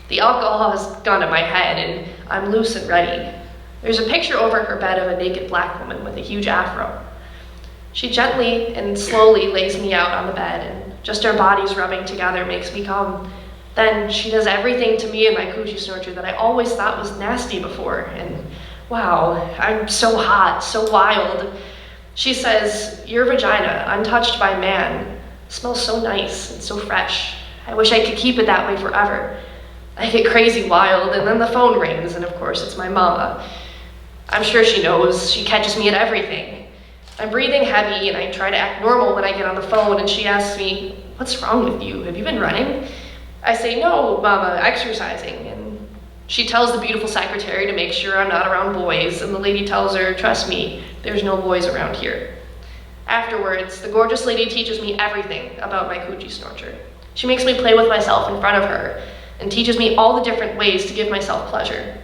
The alcohol has gone to my head, and I'm loose and ready. There's a picture over her bed of a naked black woman with a huge afro. She gently and slowly lays me out on the bed, and just our bodies rubbing together makes me come. Then she does everything to me and my coochie snorcher that I always thought was nasty before, and wow, I'm so hot, so wild. She says, your vagina, untouched by man, smells so nice and so fresh. I wish I could keep it that way forever. I get crazy wild, and then the phone rings, and of course it's my mama. I'm sure she knows. She catches me at everything. I'm breathing heavy, and I try to act normal when I get on the phone, and she asks me, what's wrong with you? Have you been running? I say, no, mama, exercising. And she tells the beautiful secretary to make sure I'm not around boys, and the lady tells her, trust me, there's no boys around here. Afterwards, the gorgeous lady teaches me everything about my coochie snorcher. She makes me play with myself in front of her, and teaches me all the different ways to give myself pleasure.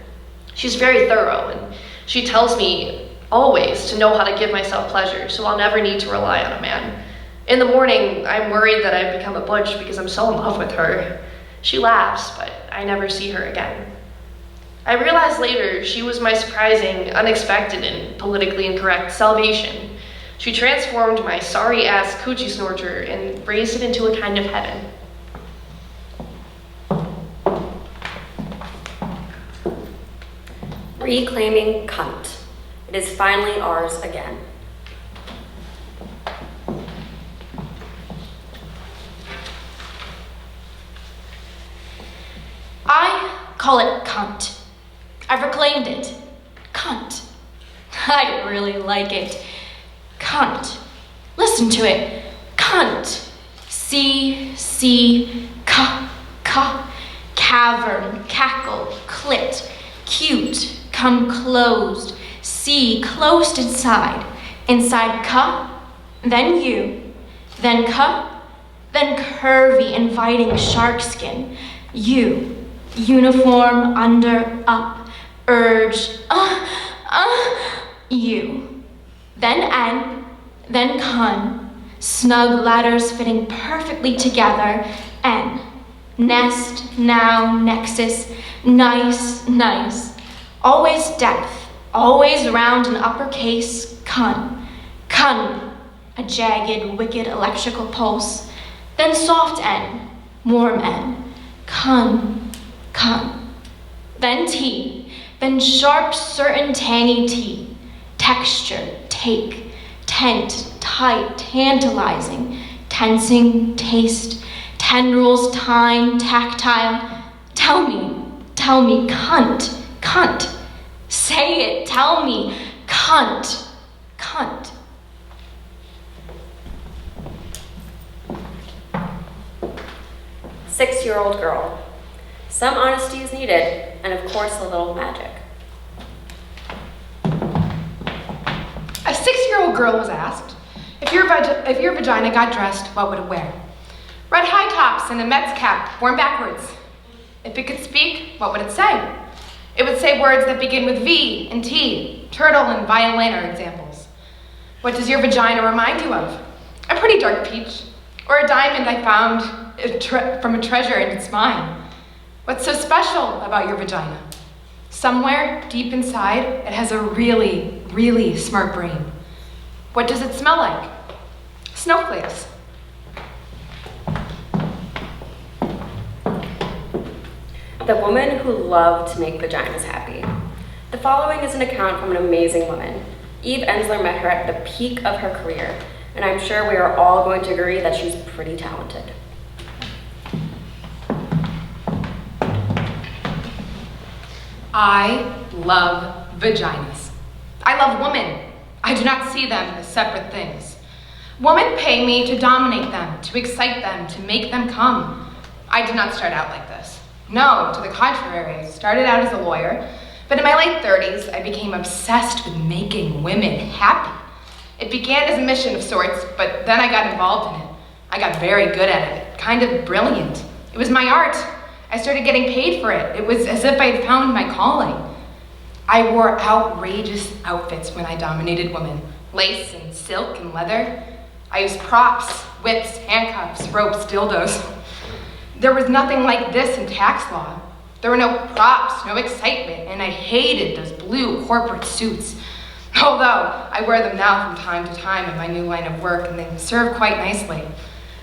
She's very thorough, and she tells me always to know how to give myself pleasure, so I'll never need to rely on a man. In the morning, I'm worried that I've become a butch because I'm so in love with her. She laughs, but I never see her again. I realize later she was my surprising, unexpected, and politically incorrect salvation. She transformed my sorry-ass coochie snorcher and raised it into a kind of heaven. Reclaiming cunt. It is finally ours again. I call it cunt. I've reclaimed it. Cunt. I really like it. Cunt. Listen to it. Cunt. C, ca, cavern, cackle, clit, cute, come closed, C, closed inside, inside ca, then you, then ca, then curvy, inviting shark skin, you, uniform, under, up, urge, you, then N, then con, snug ladders fitting perfectly together, N, nest, now, nexus, nice, always depth, always round and uppercase, cun, a jagged, wicked electrical pulse, then soft N, warm N, cun, then T, then sharp, certain, tangy T, texture, take, tent, tight, tantalizing, tensing, taste, tendrils, time, tactile. Tell me, cunt. Say it, tell me, cunt. 6-year-old girl. Some honesty is needed, and of course a little magic. A 6-year-old girl was asked, if your vagina got dressed, what would it wear? Red high tops and a Mets cap worn backwards. If it could speak, what would it say? It would say words that begin with V and T. Turtle and violin are examples. What does your vagina remind you of? A pretty dark peach, or a diamond I found from a treasure and it's mine. What's so special about your vagina? Somewhere deep inside, it has a really, really smart brain. What does it smell like? Snowflakes. The woman who loved to make vaginas happy. The following is an account from an amazing woman. Eve Ensler met her at the peak of her career, and I'm sure we are all going to agree that she's pretty talented. I love vaginas. I love women. I do not see them as separate things. Women pay me to dominate them, to excite them, to make them come. I did not start out like this. No, to the contrary, I started out as a lawyer, but in my late 30s, I became obsessed with making women happy. It began as a mission of sorts, but then I got involved in it. I got very good at it, kind of brilliant. It was my art. I started getting paid for it. It was as if I had found my calling. I wore outrageous outfits when I dominated women. Lace and silk and leather. I used props, whips, handcuffs, ropes, dildos. There was nothing like this in tax law. There were no props, no excitement, and I hated those blue corporate suits. Although I wear them now from time to time in my new line of work, and they serve quite nicely.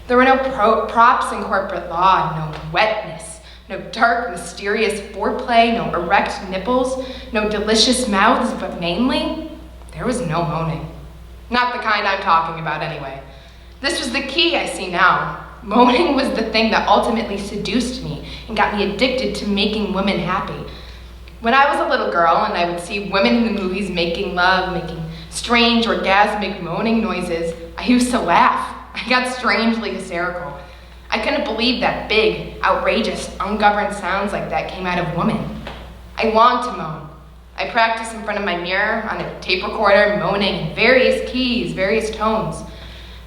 There were no props in corporate law, no wetness, no dark, mysterious foreplay, no erect nipples, no delicious mouths, but mainly, there was no moaning. Not the kind I'm talking about anyway. This was the key I see now. Moaning was the thing that ultimately seduced me and got me addicted to making women happy. When I was a little girl and I would see women in the movies making love, making strange orgasmic moaning noises, I used to laugh. I got strangely hysterical. I couldn't believe that big, outrageous, ungoverned sounds like that came out of women. I longed to moan. I practiced in front of my mirror on a tape recorder, moaning in various keys, various tones.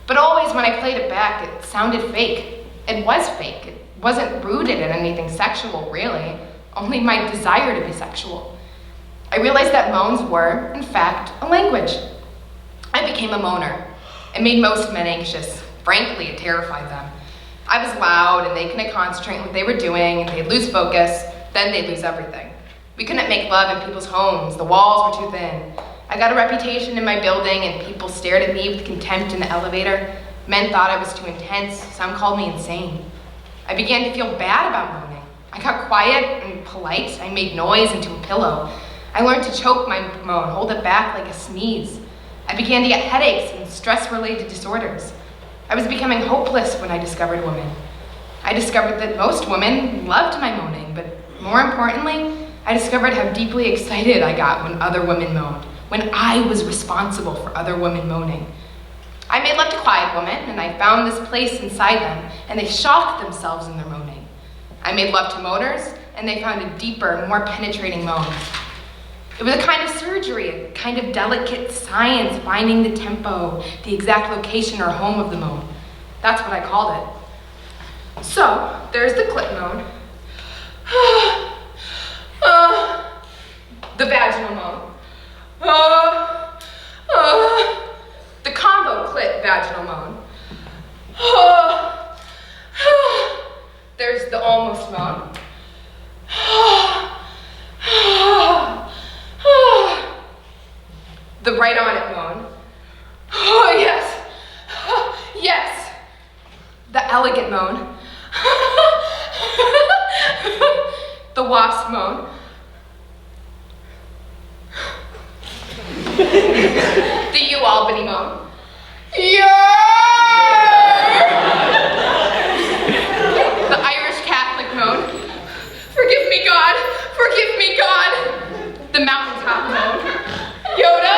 But always when I played it back, it sounded fake. It was fake. It wasn't rooted in anything sexual, really, only my desire to be sexual. I realized that moans were, in fact, a language. I became a moaner. It made most men anxious. Frankly, it terrified them. I was loud, and they couldn't concentrate on what they were doing, and they'd lose focus, then they'd lose everything. We couldn't make love in people's homes. The walls were too thin. I got a reputation in my building, and people stared at me with contempt in the elevator. Men thought I was too intense. Some called me insane. I began to feel bad about moaning. I got quiet and polite. I made noise into a pillow. I learned to choke my moan, hold it back like a sneeze. I began to get headaches and stress-related disorders. I was becoming hopeless when I discovered women. I discovered that most women loved my moaning, but more importantly, I discovered how deeply excited I got when other women moaned, when I was responsible for other women moaning. I made love to quiet women, and I found this place inside them, and they shocked themselves in their moaning. I made love to moaners, and they found a deeper, more penetrating moan. It was a kind of surgery, a kind of delicate science, finding the tempo, the exact location or home of the moan. That's what I called it. So, there's the clit moan. The vaginal moan. The combo clit vaginal moan. There's the almost moan. The right on it moan. Oh, yes. Yes. The elegant moan. The wasp moan. The UAlbany moan. Yeah! The Irish Catholic moan. Forgive me, God. Forgive me, God. The mountaintop moan. Yoda,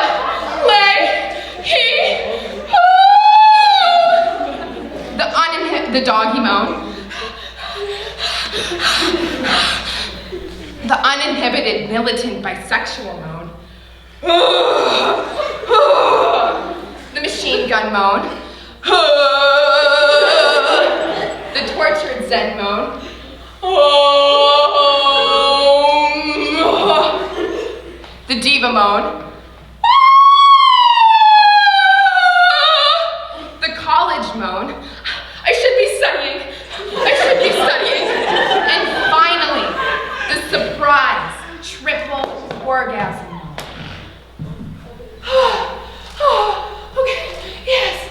lay, he, the doggy moan. The uninhibited, militant, bisexual moan. The machine gun moan. The tortured Zen moan. The diva moan. The college moan. I should be studying. I should be studying. And finally, the surprise triple orgasm moan. Okay, yes.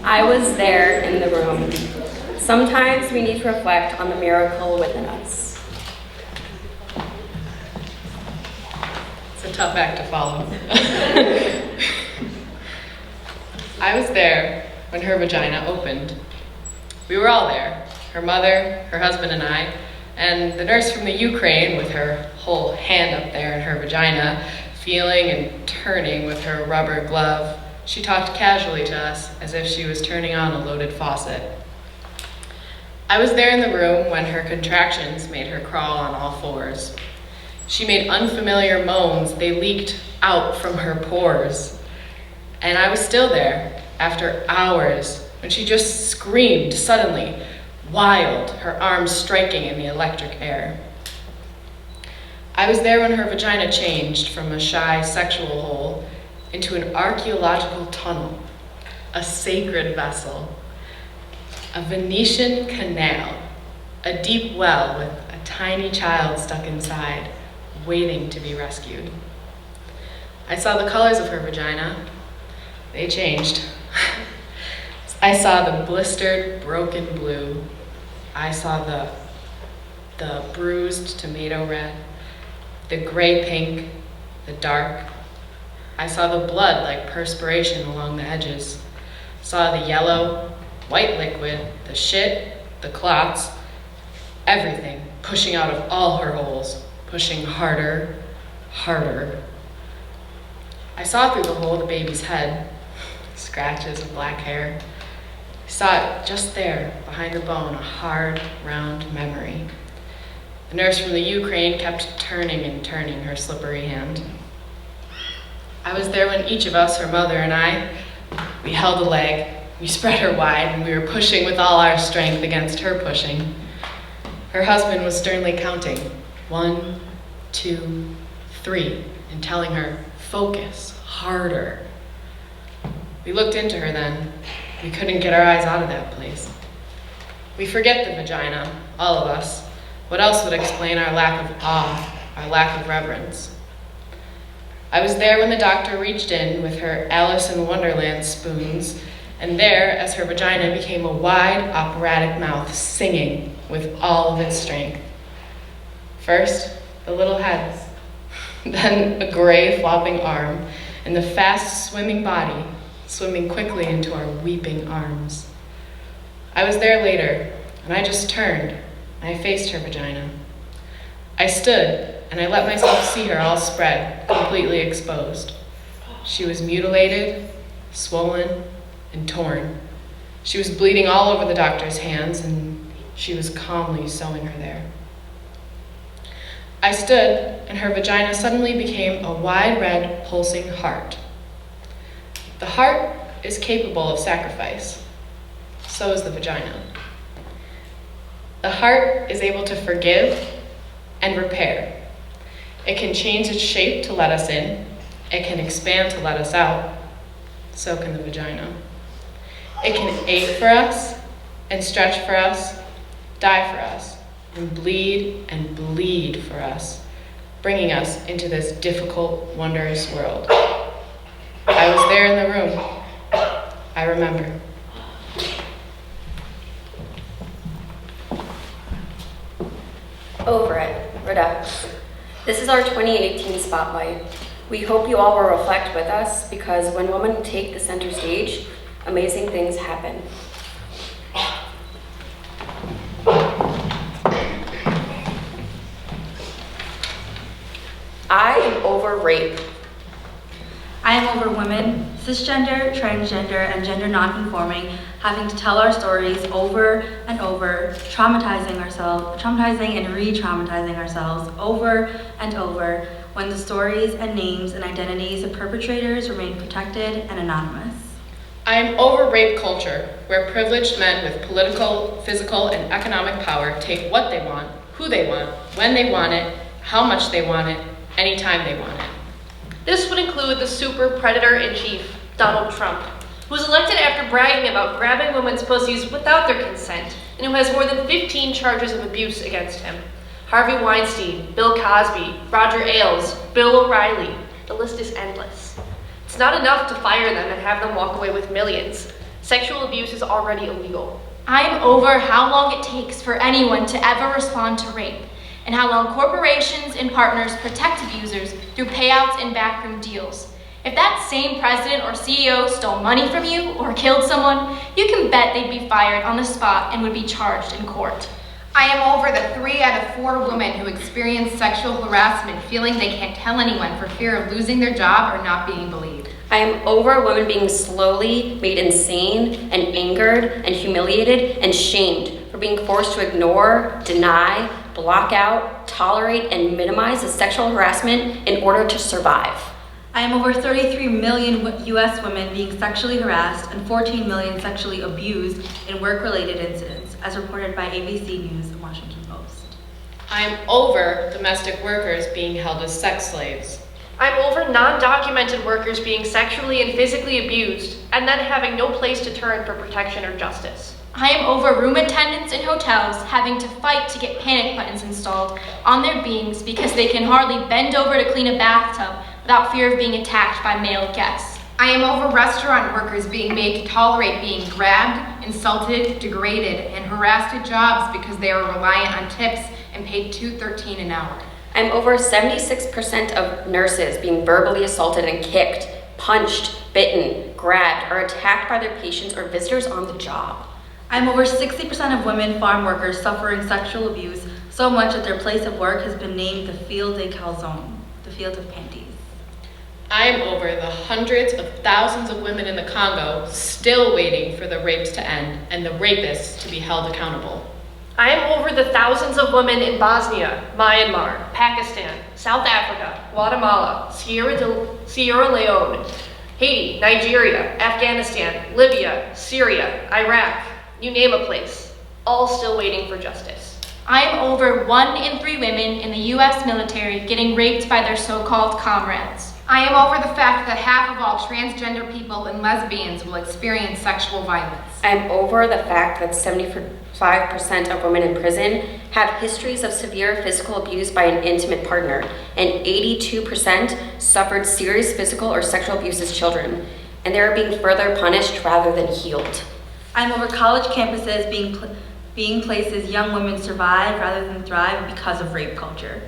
I was there in the room. Sometimes we need to reflect on the miracle within us. It's a tough act to follow. I was there when her vagina opened. We were all there, her mother, her husband and I, and the nurse from the Ukraine with her whole hand up there in her vagina, feeling and turning with her rubber glove. She talked casually to us as if she was turning on a loaded faucet. I was there in the room when her contractions made her crawl on all fours. She made unfamiliar moans. They leaked out from her pores. And I was still there after hours when she just screamed suddenly, wild, her arms striking in the electric air. I was there when her vagina changed from a shy sexual hole into an archaeological tunnel, a sacred vessel, a Venetian canal, a deep well with a tiny child stuck inside, waiting to be rescued. I saw the colors of her vagina. They changed. I saw the blistered, broken blue. I saw the bruised tomato red, the gray pink, the dark. I saw the blood like perspiration along the edges. Saw the yellow, white liquid, the shit, the clots, everything pushing out of all her holes, pushing harder, harder. I saw through the hole the baby's head, scratches of black hair. I saw it just there, behind the bone, a hard, round memory. The nurse from the Ukraine kept turning and turning her slippery hand. I was there when each of us, her mother and I, we held a leg, we spread her wide, and we were pushing with all our strength against her pushing. Her husband was sternly counting, 1, 2, 3, and telling her, focus, harder. We looked into her then. We couldn't get our eyes out of that place. We forget the vagina, all of us. What else would explain our lack of awe, our lack of reverence? I was there when the doctor reached in with her Alice in Wonderland spoons, and there, as her vagina became a wide, operatic mouth singing with all of its strength. First, the little heads, then a gray flopping arm, and the fast swimming body swimming quickly into our weeping arms. I was there later, and I just turned, and I faced her vagina. I stood, and I let myself see her all spread, completely exposed. She was mutilated, swollen, and torn. She was bleeding all over the doctor's hands, and she was calmly sewing her there. I stood, and her vagina suddenly became a wide red, pulsing heart. The heart is capable of sacrifice. So is the vagina. The heart is able to forgive and repair. It can change its shape to let us in. It can expand to let us out. So can the vagina. It can ache for us and stretch for us, die for us, and bleed for us, bringing us into this difficult, wondrous world. I was there in the room. I remember. Over it, Redux. This is our 2018 spotlight. We hope you all will reflect with us, because when women take the center stage, amazing things happen. I am over rape. I am over women, cisgender, transgender, and gender nonconforming, having to tell our stories over and over, traumatizing and re-traumatizing ourselves over and over, when the stories and names and identities of perpetrators remain protected and anonymous. I am over rape culture, where privileged men with political, physical, and economic power take what they want, who they want, when they want it, how much they want it, anytime they want it. This would include the super predator-in-chief, Donald Trump, who was elected after bragging about grabbing women's pussies without their consent, and who has more than 15 charges of abuse against him. Harvey Weinstein, Bill Cosby, Roger Ailes, Bill O'Reilly. The list is endless. It's not enough to fire them and have them walk away with millions. Sexual abuse is already illegal. I'm over how long it takes for anyone to ever respond to rape, and how long corporations and partners protect abusers through payouts and backroom deals. If that same president or CEO stole money from you or killed someone, you can bet they'd be fired on the spot and would be charged in court. I am over the 3 out of 4 women who experience sexual harassment feeling they can't tell anyone for fear of losing their job or not being believed. I am over women being slowly made insane and angered and humiliated and shamed for being forced to ignore, deny, block out, tolerate, and minimize the sexual harassment in order to survive. I am over 33 million U.S. women being sexually harassed and 14 million sexually abused in work-related incidents, as reported by ABC News and Washington Post. I am over domestic workers being held as sex slaves. I'm over non-documented workers being sexually and physically abused and then having no place to turn for protection or justice. I am over room attendants in hotels having to fight to get panic buttons installed on their beings because they can hardly bend over to clean a bathtub without fear of being attacked by male guests. I am over restaurant workers being made to tolerate being grabbed, insulted, degraded, and harassed at jobs because they are reliant on tips and paid $2.13 an hour. I'm over 76% of nurses being verbally assaulted and kicked, punched, bitten, grabbed, or attacked by their patients or visitors on the job. I'm over 60% of women farm workers suffering sexual abuse, so much that their place of work has been named the field de calzone, the field of panties. I am over the hundreds of thousands of women in the Congo still waiting for the rapes to end and the rapists to be held accountable. I am over the thousands of women in Bosnia, Myanmar, Pakistan, South Africa, Guatemala, Sierra Leone, Haiti, Nigeria, Afghanistan, Libya, Syria, Iraq, you name a place, all still waiting for justice. I am over 1 in 3 women in the U.S. military getting raped by their so-called comrades. I am over the fact that half of all transgender people and lesbians will experience sexual violence. I'm over the fact that 75% of women in prison have histories of severe physical abuse by an intimate partner, and 82% suffered serious physical or sexual abuse as children, and they are being further punished rather than healed. I'm over college campuses being places young women survive rather than thrive because of rape culture.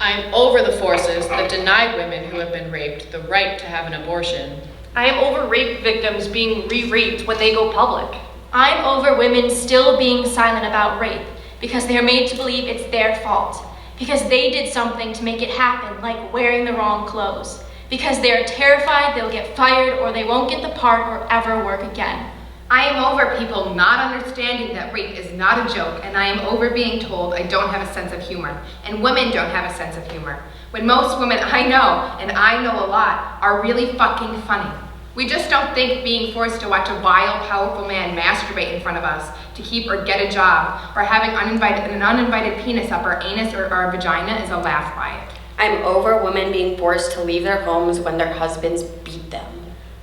I'm over the forces that deny women who have been raped the right to have an abortion. I am over rape victims being re-raped when they go public. I'm over women still being silent about rape because they are made to believe it's their fault, because they did something to make it happen, like wearing the wrong clothes, because they are terrified they'll get fired or they won't get the part or ever work again. I am over people not understanding that rape is not a joke, and I am over being told I don't have a sense of humor, and women don't have a sense of humor, when most women I know, and I know a lot, are really fucking funny. We just don't think being forced to watch a vile, powerful man masturbate in front of us to keep or get a job, or having an uninvited penis up our anus or our vagina is a laugh riot. I'm over women being forced to leave their homes when their husbands beat them.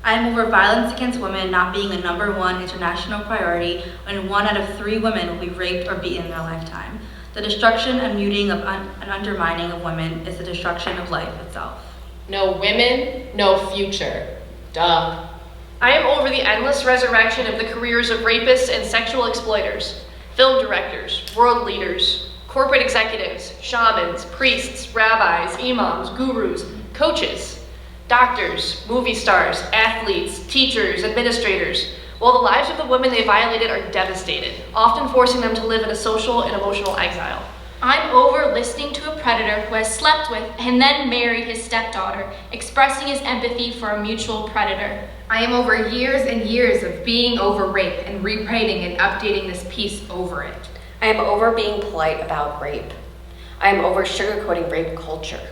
I am over violence against women not being a #1 international priority when 1 out of 3 women will be raped or beaten in their lifetime. The destruction and muting of and undermining of women is the destruction of life itself. No women, no future. Duh. I am over the endless resurrection of the careers of rapists and sexual exploiters, film directors, world leaders, corporate executives, shamans, priests, rabbis, imams, gurus, coaches, doctors, movie stars, athletes, teachers, administrators, while the lives of the women they violated are devastated, often forcing them to live in a social and emotional exile. I'm over listening to a predator who has slept with and then married his stepdaughter, expressing his empathy for a mutual predator. I am over years and years of being over rape and rewriting and updating this piece over it. I am over being polite about rape. I am over sugarcoating rape culture.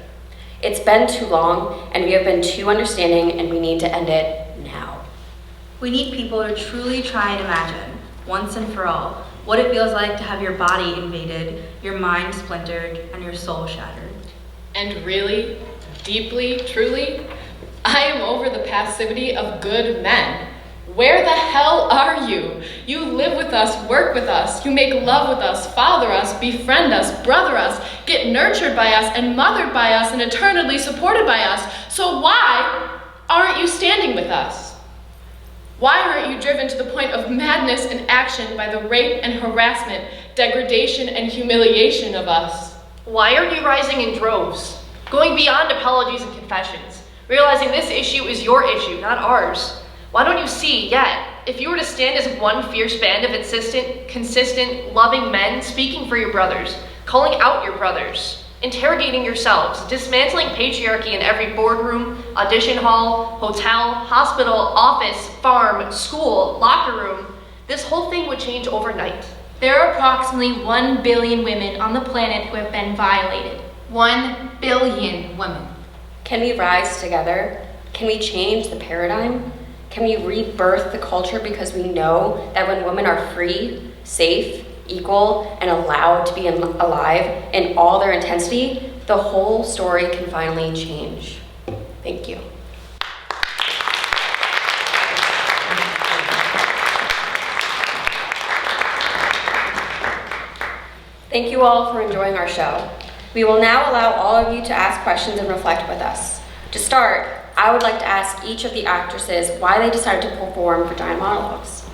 It's been too long, and we have been too understanding, and we need to end it now. We need people to truly try and imagine, once and for all, what it feels like to have your body invaded, your mind splintered, and your soul shattered. And really, deeply, truly, I am over the passivity of good men. Where the hell are you? You live with us, work with us, you make love with us, father us, befriend us, brother us, get nurtured by us and mothered by us and eternally supported by us. So why aren't you standing with us? Why aren't you driven to the point of madness and action by the rape and harassment, degradation and humiliation of us? Why aren't you rising in droves, going beyond apologies and confessions, realizing this issue is your issue, not ours? Why don't you see yet? If you were to stand as one fierce band of insistent, consistent, loving men speaking for your brothers, calling out your brothers, interrogating yourselves, dismantling patriarchy in every boardroom, audition hall, hotel, hospital, office, farm, school, locker room, this whole thing would change overnight. There are approximately 1 billion women on the planet who have been violated. 1 billion women. Can we rise together? Can we change the paradigm? Can we rebirth the culture because we know that when women are free, safe, equal, and allowed to be alive in all their intensity, the whole story can finally change. Thank you. Thank you all for enjoying our show. We will now allow all of you to ask questions and reflect with us. To start, I would like to ask each of the actresses why they decided to perform Vagina Monologues.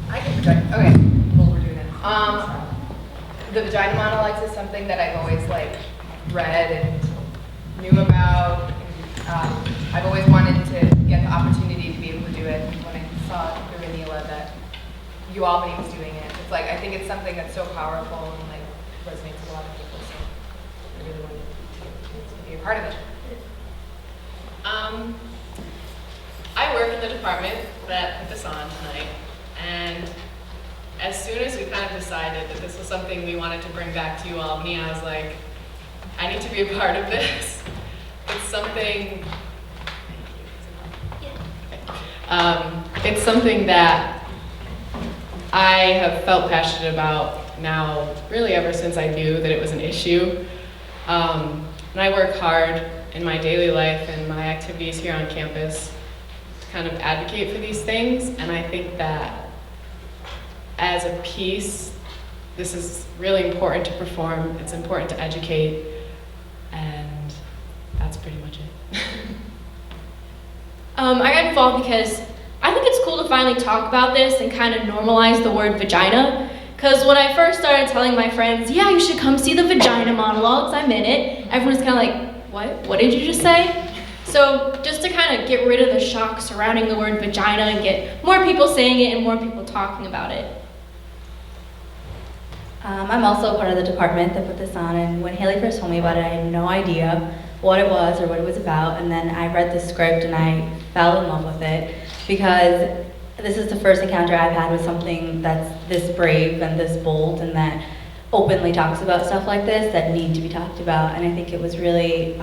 I can project. Okay, well, we're doing it. The Vagina Monologues is something that I've always read and knew about. I've always wanted to get the opportunity to be able to do it. When I saw through Manila that UAlbany was doing it, it's I think it's something that's so powerful and resonates with a lot of people. So I really wanted to be a part of it. I work in the department that put this on tonight, and as soon as we kind of decided that this was something we wanted to bring back to UAlbany, I was like, I need to be a part of this. It's something. It's something that I have felt passionate about now, really ever since I knew that it was an issue. And I work hard in my daily life and my activities here on campus to kind of advocate for these things, and I think that as a piece, this is really important to perform, it's important to educate, and that's pretty much it. I got involved because I think it's cool to finally talk about this and kind of normalize the word vagina. Because when I first started telling my friends, yeah, you should come see the Vagina Monologues, I'm in it, everyone's kind of like, what? What did you just say? So just to kind of get rid of the shock surrounding the word vagina and get more people saying it and more people talking about it. I'm also part of the department that put this on, and when Haley first told me about it, I had no idea what it was or what it was about, and then I read the script and I fell in love with it because this is the first encounter I've had with something that's this brave and this bold and that openly talks about stuff like this that need to be talked about, and I think it was really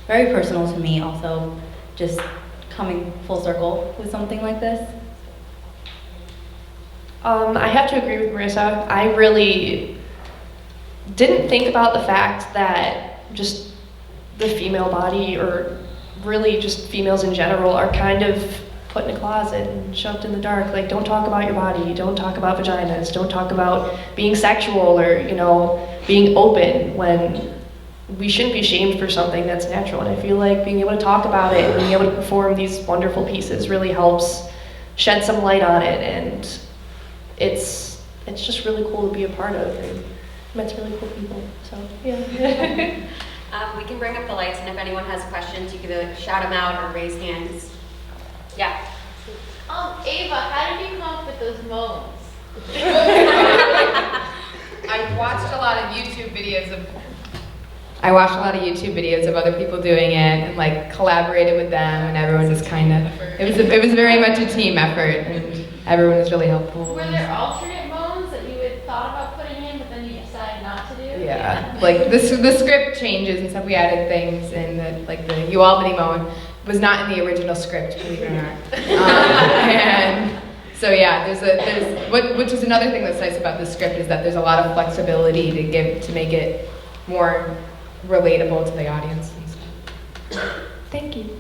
very personal to me also, just coming full circle with something like this. I have to agree with Marissa. I really didn't think about the fact that just the female body, or really just females in general, are kind of put in a closet and shoved in the dark. Like, don't talk about your body, don't talk about vaginas, don't talk about being sexual or, being open, when we shouldn't be shamed for something that's natural. And I feel like being able to talk about it and being able to perform these wonderful pieces really helps shed some light on it, and it's just really cool to be a part of. And met some really cool people. So yeah. We can bring up the lights, and if anyone has questions, you can either shout them out or raise hands. Yeah. Ava, how did you come up with those moans? I watched a lot of YouTube videos of other people doing it and like collaborated with them, and everyone just kind of, it was very much a team effort, and everyone was really helpful. Were there alternate moans that you had thought about putting in, but then you decided not to do? Yeah, like the script changes and stuff. We added things, and the UAlbany moan was not in the original script, believe it or not. And so yeah, which is another thing that's nice about the script is that there's a lot of flexibility to make it more relatable to the audience. Thank you.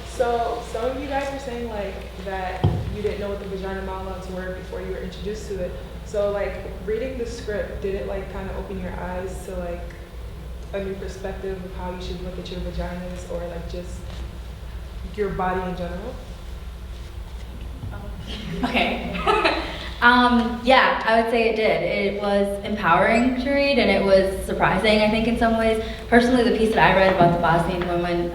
So some of you guys were saying like that you didn't know what the vagina monologues were before you were introduced to it. So like reading the script, did it like kind of open your eyes to like a new perspective of how you should look at your vaginas or like just your body in general? Okay. Yeah, I would say it did. It was empowering to read, and it was surprising, I think, in some ways. Personally, the piece that I read about the Bosnian women,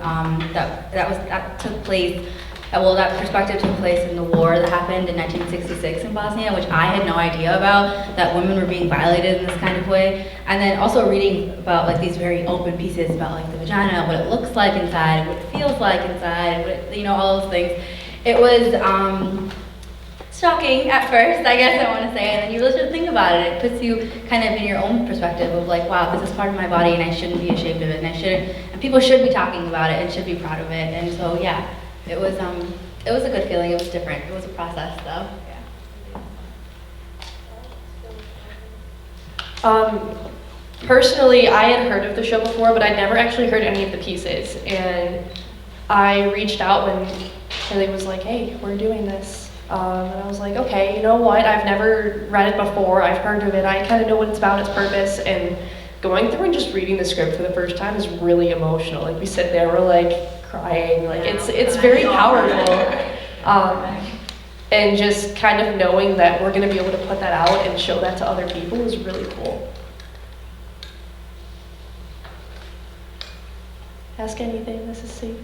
that took place, that perspective took place in the war that happened in 1966 in Bosnia, which I had no idea about, that women were being violated in this kind of way. And then also reading about like these very open pieces about like the vagina, what it looks like inside, what it feels like inside, what it, all those things. It was shocking at first, I guess I want to say, and then you really should think about it. It puts you kind of in your own perspective of like, wow, this is part of my body, and I shouldn't be ashamed of it, and people should be talking about it and should be proud of it. And so yeah, it was a good feeling. It was different. It was a process, though. Yeah. Personally, I had heard of the show before, but I'd never actually heard any of the pieces, and I reached out when Haley was like, "Hey, we're doing this." And I was like, okay, you know what? I've never read it before. I've heard of it. I kind of know what it's about, its purpose. And going through and just reading the script for the first time is really emotional. Like we sit there, we're like crying. Like it's very powerful. And just kind of knowing that we're going to be able to put that out and show that to other people is really cool. Ask anything. This is safe.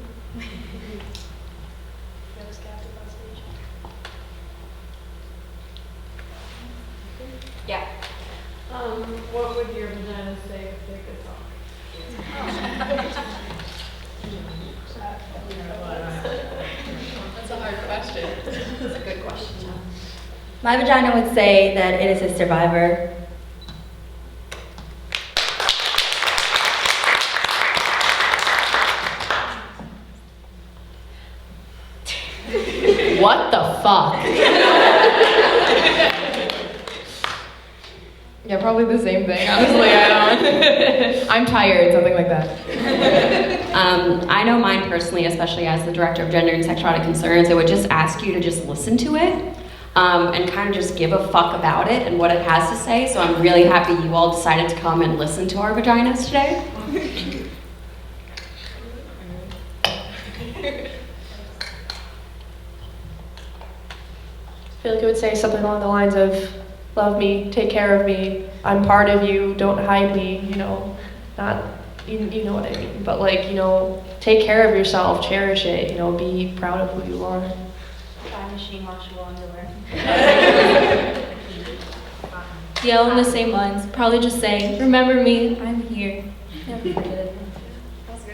Yeah. What would your vagina say if they could talk? That's a hard question. That's a good question. My vagina would say that it is a survivor. What the fuck? Yeah, probably the same thing, honestly, I don't. I'm tired, something like that. I know mine personally, especially as the Director of Gender and Sexuality Concerns, I would just ask you to just listen to it and kind of just give a fuck about it and what it has to say. So I'm really happy you all decided to come and listen to our vaginas today. I feel like it would say something along the lines of, love me, take care of me, I'm part of you, don't hide me, you know what I mean, but like, take care of yourself, cherish it, be proud of who you are. Buy machine washable underwear. Yeah, along the same lines, probably just say, remember me, I'm here. That's a good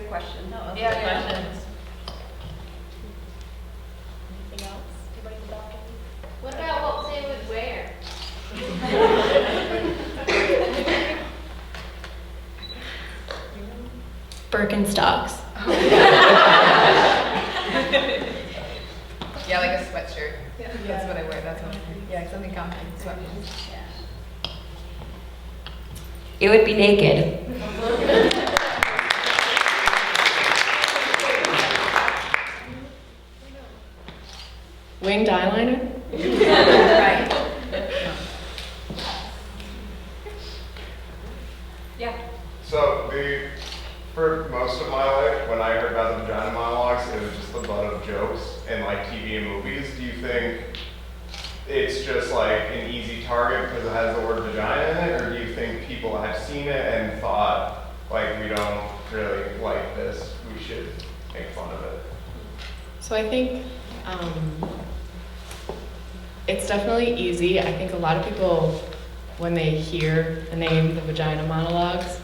question. Anything else? Anybody in the balcony? What about what they would wear? Birkenstocks. Yeah, like a sweatshirt. That's what I wear. That's what something comfy. Sweatpants. It would be naked. Winged eyeliner? Right. Yeah. So for most of my life, when I heard about the vagina monologues, it was just the butt of jokes in like TV and movies. Do you think it's just like an easy target because it has the word vagina in it, or do you think people have seen it and thought, like, we don't really like this, we should make fun of it? So I think it's definitely easy. I think a lot of people, when they hear the name, the Vagina Monologues,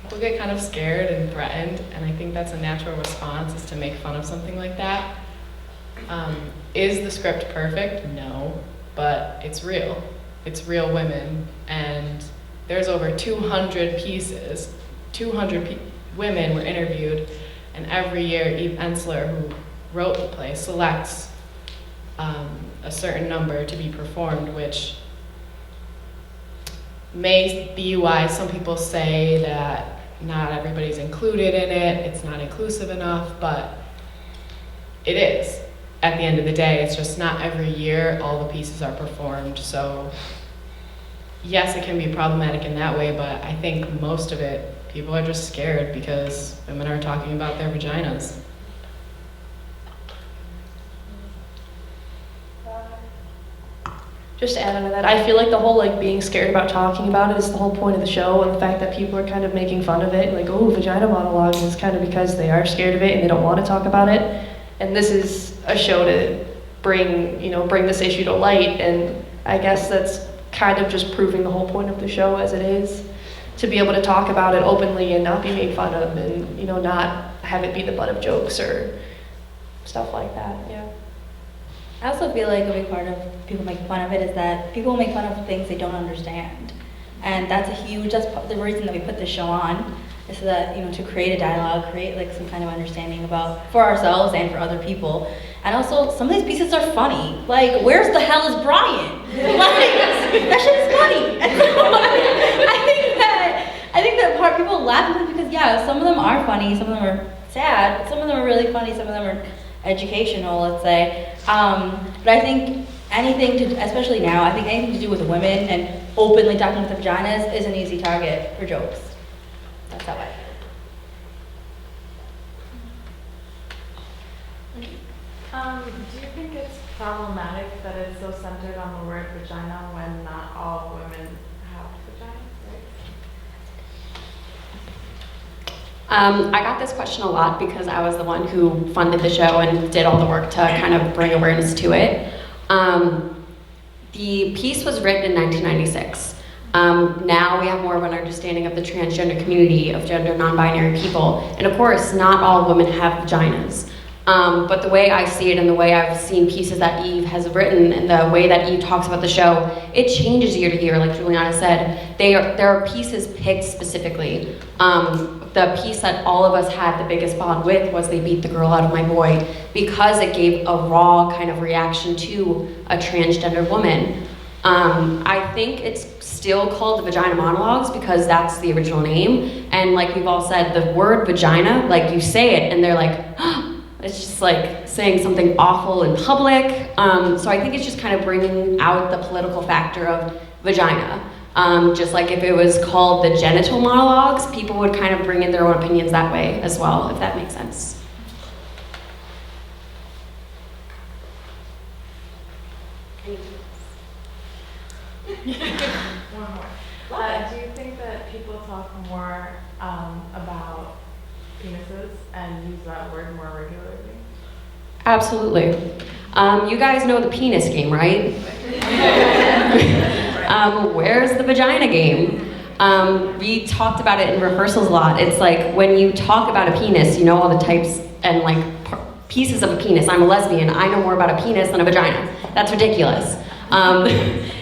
people get kind of scared and threatened, and I think that's a natural response, is to make fun of something like that. Is the script perfect? No, but it's real. It's real women, and there's over 200 pieces. 200 women were interviewed, and every year Eve Ensler, who wrote the play, selects a certain number to be performed, which may be why some people say that not everybody's included in it, it's not inclusive enough, but it is. At the end of the day, it's just not every year all the pieces are performed. So yes, it can be problematic in that way, but I think most of it, people are just scared because women are talking about their vaginas. Just to add on to that, I feel like the whole like being scared about talking about it is the whole point of the show, and the fact that people are kind of making fun of it, like, oh, vagina monologues, is kind of because they are scared of it and they don't want to talk about it. And this is a show to bring this issue to light, and I guess that's kind of just proving the whole point of the show as it is, to be able to talk about it openly and not be made fun of, and not have it be the butt of jokes or stuff like that. Yeah. I also feel like a big part of people making fun of it is that people make fun of things they don't understand. And that's the reason that we put this show on, is so that, to create a dialogue, create like some kind of understanding for ourselves and for other people. And also, some of these pieces are funny. Like, where's the hell is Brian? Like, that shit is funny. And so, I think that people laugh at them because, yeah, some of them are funny, some of them are sad, but some of them are really funny, some of them are educational, let's say. But I think especially now, I think anything to do with women and openly talking about the vaginas is an easy target for jokes. That's how I feel. Do you think it's problematic that it's so centered on the word vagina when not all women have vaginas, right? I got this question a lot because I was the one who funded the show and did all the work to kind of bring awareness to it. The piece was written in 1996. Now we have more of an understanding of the transgender community, of gender non-binary people, and of course, not all women have vaginas. But the way I see it and the way I've seen pieces that Eve has written and the way that Eve talks about the show, it changes year to year, like Juliana said. There are pieces picked specifically. The piece that all of us had the biggest bond with was They Beat the Girl Out of My Boy, because it gave a raw kind of reaction to a transgender woman. I think it's still called the Vagina Monologues because that's the original name. And like we've all said, the word vagina, like you say it and they're like, it's just like saying something awful in public. So I think it's just kind of bringing out the political factor of vagina. Just like if it was called the genital monologues, people would kind of bring in their own opinions that way as well, if that makes sense. One more. Do you think that people talk more about penises and use that word more regularly? Absolutely. You guys know the penis game, right? Where's the vagina game? We talked about it in rehearsals a lot. It's like when you talk about a penis, you know all the types and like pieces of a penis. I'm a lesbian. I know more about a penis than a vagina. That's ridiculous.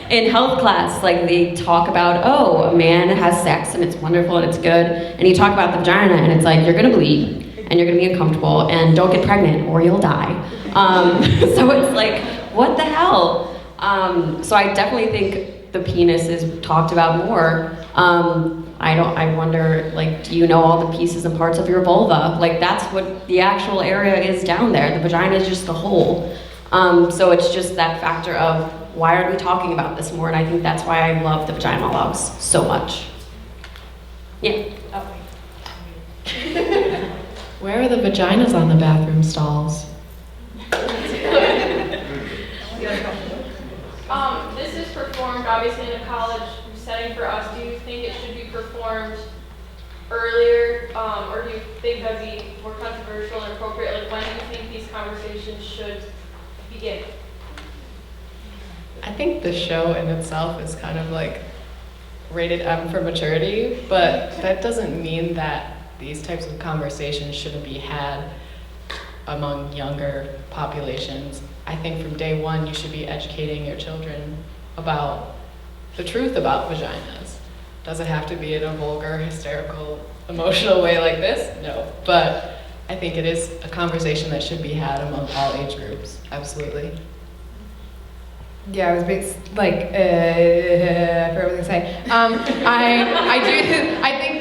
In health class, like they talk about, oh, a man has sex and it's wonderful and it's good. And you talk about the vagina and it's like, you're gonna bleed and you're gonna be uncomfortable and don't get pregnant or you'll die. So it's like, what the hell? So I definitely think the penis is talked about more. I wonder, like, do you know all the pieces and parts of your vulva? Like, that's what the actual area is down there. The vagina is just the hole. So it's just that factor of, why aren't we talking about this more? And I think that's why I love the Vagina Monologues so much. Yeah. Oh. Where are the vaginas on the bathroom stalls? performed, obviously in a college setting for us, do you think it should be performed earlier, or do you think that'd be more controversial and appropriate? Like, when do you think these conversations should begin? I think the show in itself is kind of like rated M for maturity, but that doesn't mean that these types of conversations shouldn't be had among younger populations. I think from day one you should be educating your children about the truth about vaginas. Does it have to be in a vulgar, hysterical, emotional way like this? No, but I think it is a conversation that should be had among all age groups, absolutely. Yeah, I was I forgot what I was gonna say. I think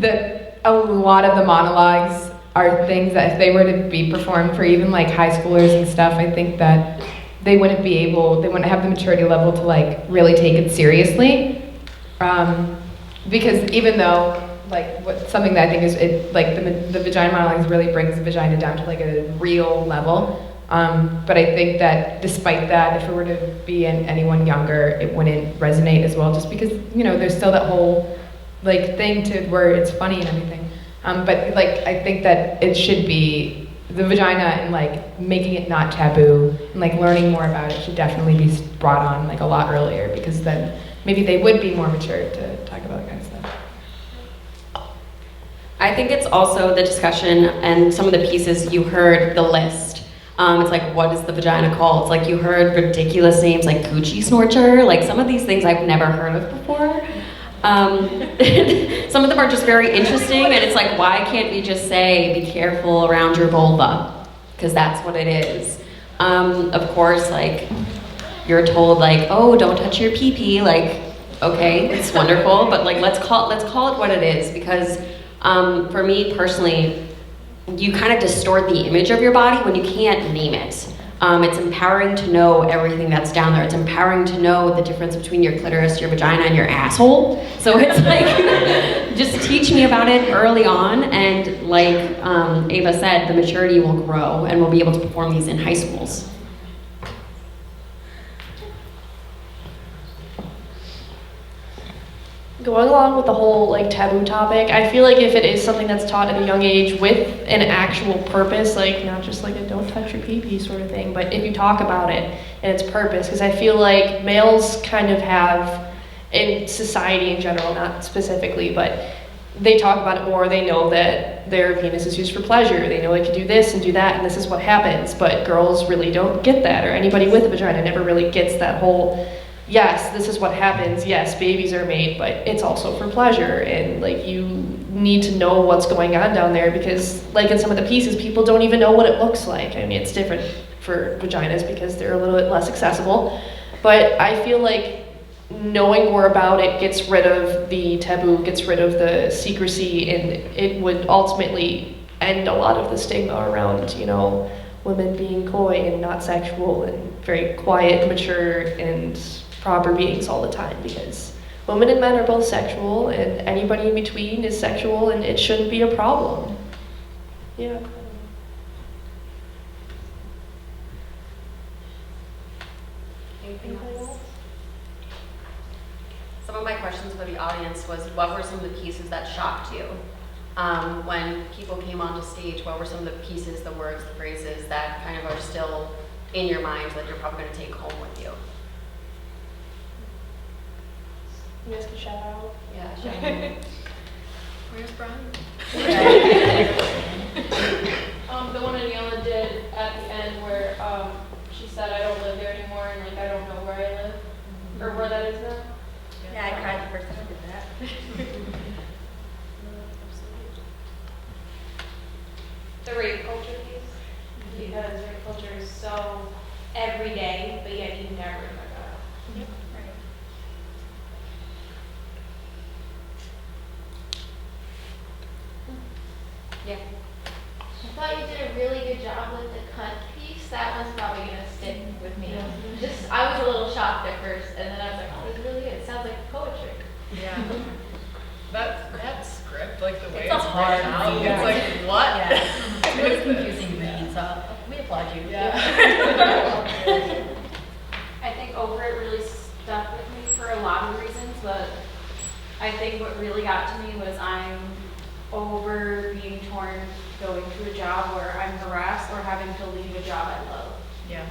that a lot of the monologues are things that if they were to be performed for even like high schoolers and stuff, I think that they wouldn't have the maturity level to like really take it seriously. Because even though something that I think is the vagina monologues really brings the vagina down to like a real level. But I think that despite that, if it were to be in anyone younger, it wouldn't resonate as well, just because, there's still that whole thing to where it's funny and everything. But I think that it should be the vagina and making it not taboo and learning more about it should definitely be brought on a lot earlier, because then maybe they would be more mature to talk about that kind of stuff. I think it's also the discussion and some of the pieces you heard the list. It's like, what is the vagina called? It's like you heard ridiculous names like coochie snorcher. Some of these things I've never heard of before. Some of them are just very interesting, and it's like, why can't we just say, be careful around your vulva? Because that's what it is. Of course, you're told oh, don't touch your pee-pee. Okay, it's wonderful, but let's call it what it is, because for me personally, you kind of distort the image of your body when you can't name it. It's empowering to know everything that's down there. It's empowering to know the difference between your clitoris, your vagina, and your asshole. So it's just teach me about it early on, and Ava said, the maturity will grow, and we'll be able to perform these in high schools. Going along with the whole taboo topic, I feel like if it is something that's taught at a young age with an actual purpose, not just a don't touch your pee-pee sort of thing, but if you talk about it and its purpose, because I feel like males kind of have, in society in general, not specifically, but they talk about it more. They know that their penis is used for pleasure. They know they can do this and do that, and this is what happens, but girls really don't get that, or anybody with a vagina never really gets that whole, yes, this is what happens, yes, babies are made, but it's also for pleasure, and you need to know what's going on down there, because in some of the pieces, people don't even know what it looks like. I mean, it's different for vaginas because they're a little bit less accessible, but I feel like knowing more about it gets rid of the taboo, gets rid of the secrecy, and it would ultimately end a lot of the stigma around, women being coy and not sexual and very quiet, mature, and proper beings all the time, because women and men are both sexual, and anybody in between is sexual, and it shouldn't be a problem. Yeah. Anything else? Some of my questions for the audience was, what were some of the pieces that shocked you? When people came onto stage, what were some of the pieces, the words, the phrases that kind of are still in your mind that you're probably going to take home with you? You guys can shout out. Yeah, shout out. Where's Brian? The one Aniela did at the end where she said, I don't live there anymore, and I don't know where I live, or where that is now. Yeah, I cried the first time I did that. The rape culture piece, because rape culture is so everyday, but yet you never heard about it. Yep. Right. Yeah. I thought you did a really good job with the cut piece. That one's probably gonna stick with me. I was a little shocked at first, and then I was like, oh, this is really good. It sounds like poetry. Yeah. That script, the way It's a hard written out, read. it's what? Yeah. It's really confusing to read, so we applaud you. Yeah. I think over it really stuck stuck with me for a lot of reasons, but I think what really got to me was I'm over being torn going to a job where I'm harassed or having to leave a job I love. Yeah.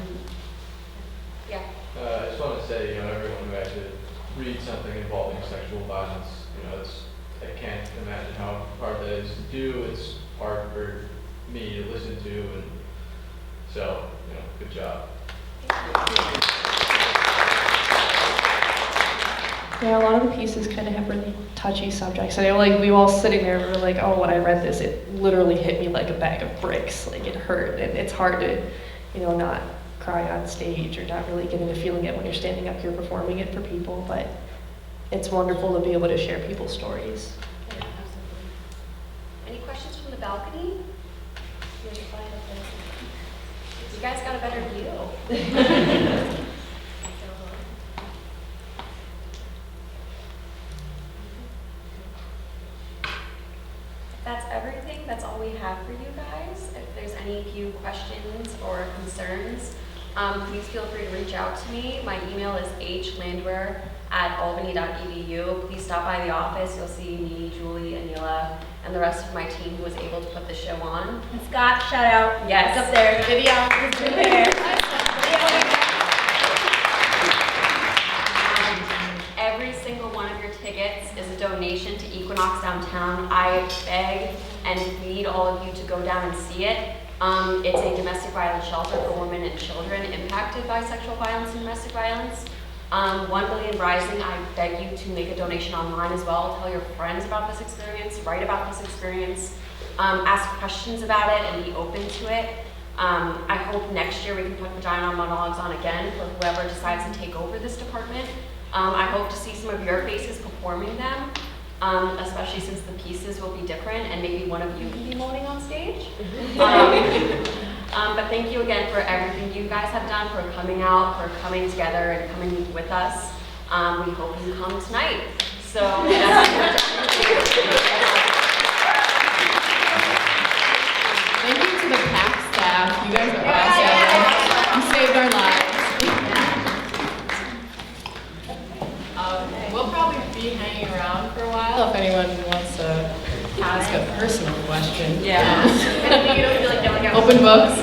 Yeah. I just want to say, everyone who had to read something involving sexual violence, I can't imagine how hard that is to do. It's hard for me to listen to, and so, good job. Yeah, a lot of the pieces kind of have really touchy subjects. And we all sitting there, we were like, oh, when I read this, it literally hit me like a bag of bricks. Like, it hurt, and it's hard to, not cry on stage or not really getting the feeling it when you're standing up here performing it for people. But it's wonderful to be able to share people's stories. Yeah, absolutely. Any questions from the balcony? You guys got a better view. That's everything. That's all we have for you guys. If there's any few questions or concerns, please feel free to reach out to me. My email is hlandwer@albany.edu. Please stop by the office. You'll see me, Julie, Anila, and the rest of my team who was able to put the show on. And Scott, shout out. Yes. It's up there. The video is there. Every single one of your tickets is a donation to Equinox Downtown. I beg and plead all of you to go down and see it. It's a domestic violence shelter for women and children impacted by sexual violence and domestic violence. 1 Billion Rising, I beg you to make a donation online as well. Tell your friends about this experience, write about this experience, ask questions about it, and be open to it. I hope next year we can put Vagina Monologues on again for whoever decides to take over this department. I hope to see some of your faces performing them, especially since the pieces will be different and maybe one of you can be moaning on stage. But thank you again for everything you guys have done, for coming out, for coming together and coming with us. We hope you come tonight. So Thank you to the PAC staff. You guys are awesome. You saved our lives. We'll probably be hanging around for a while if anyone wants to ask a personal question. yeah. Open books.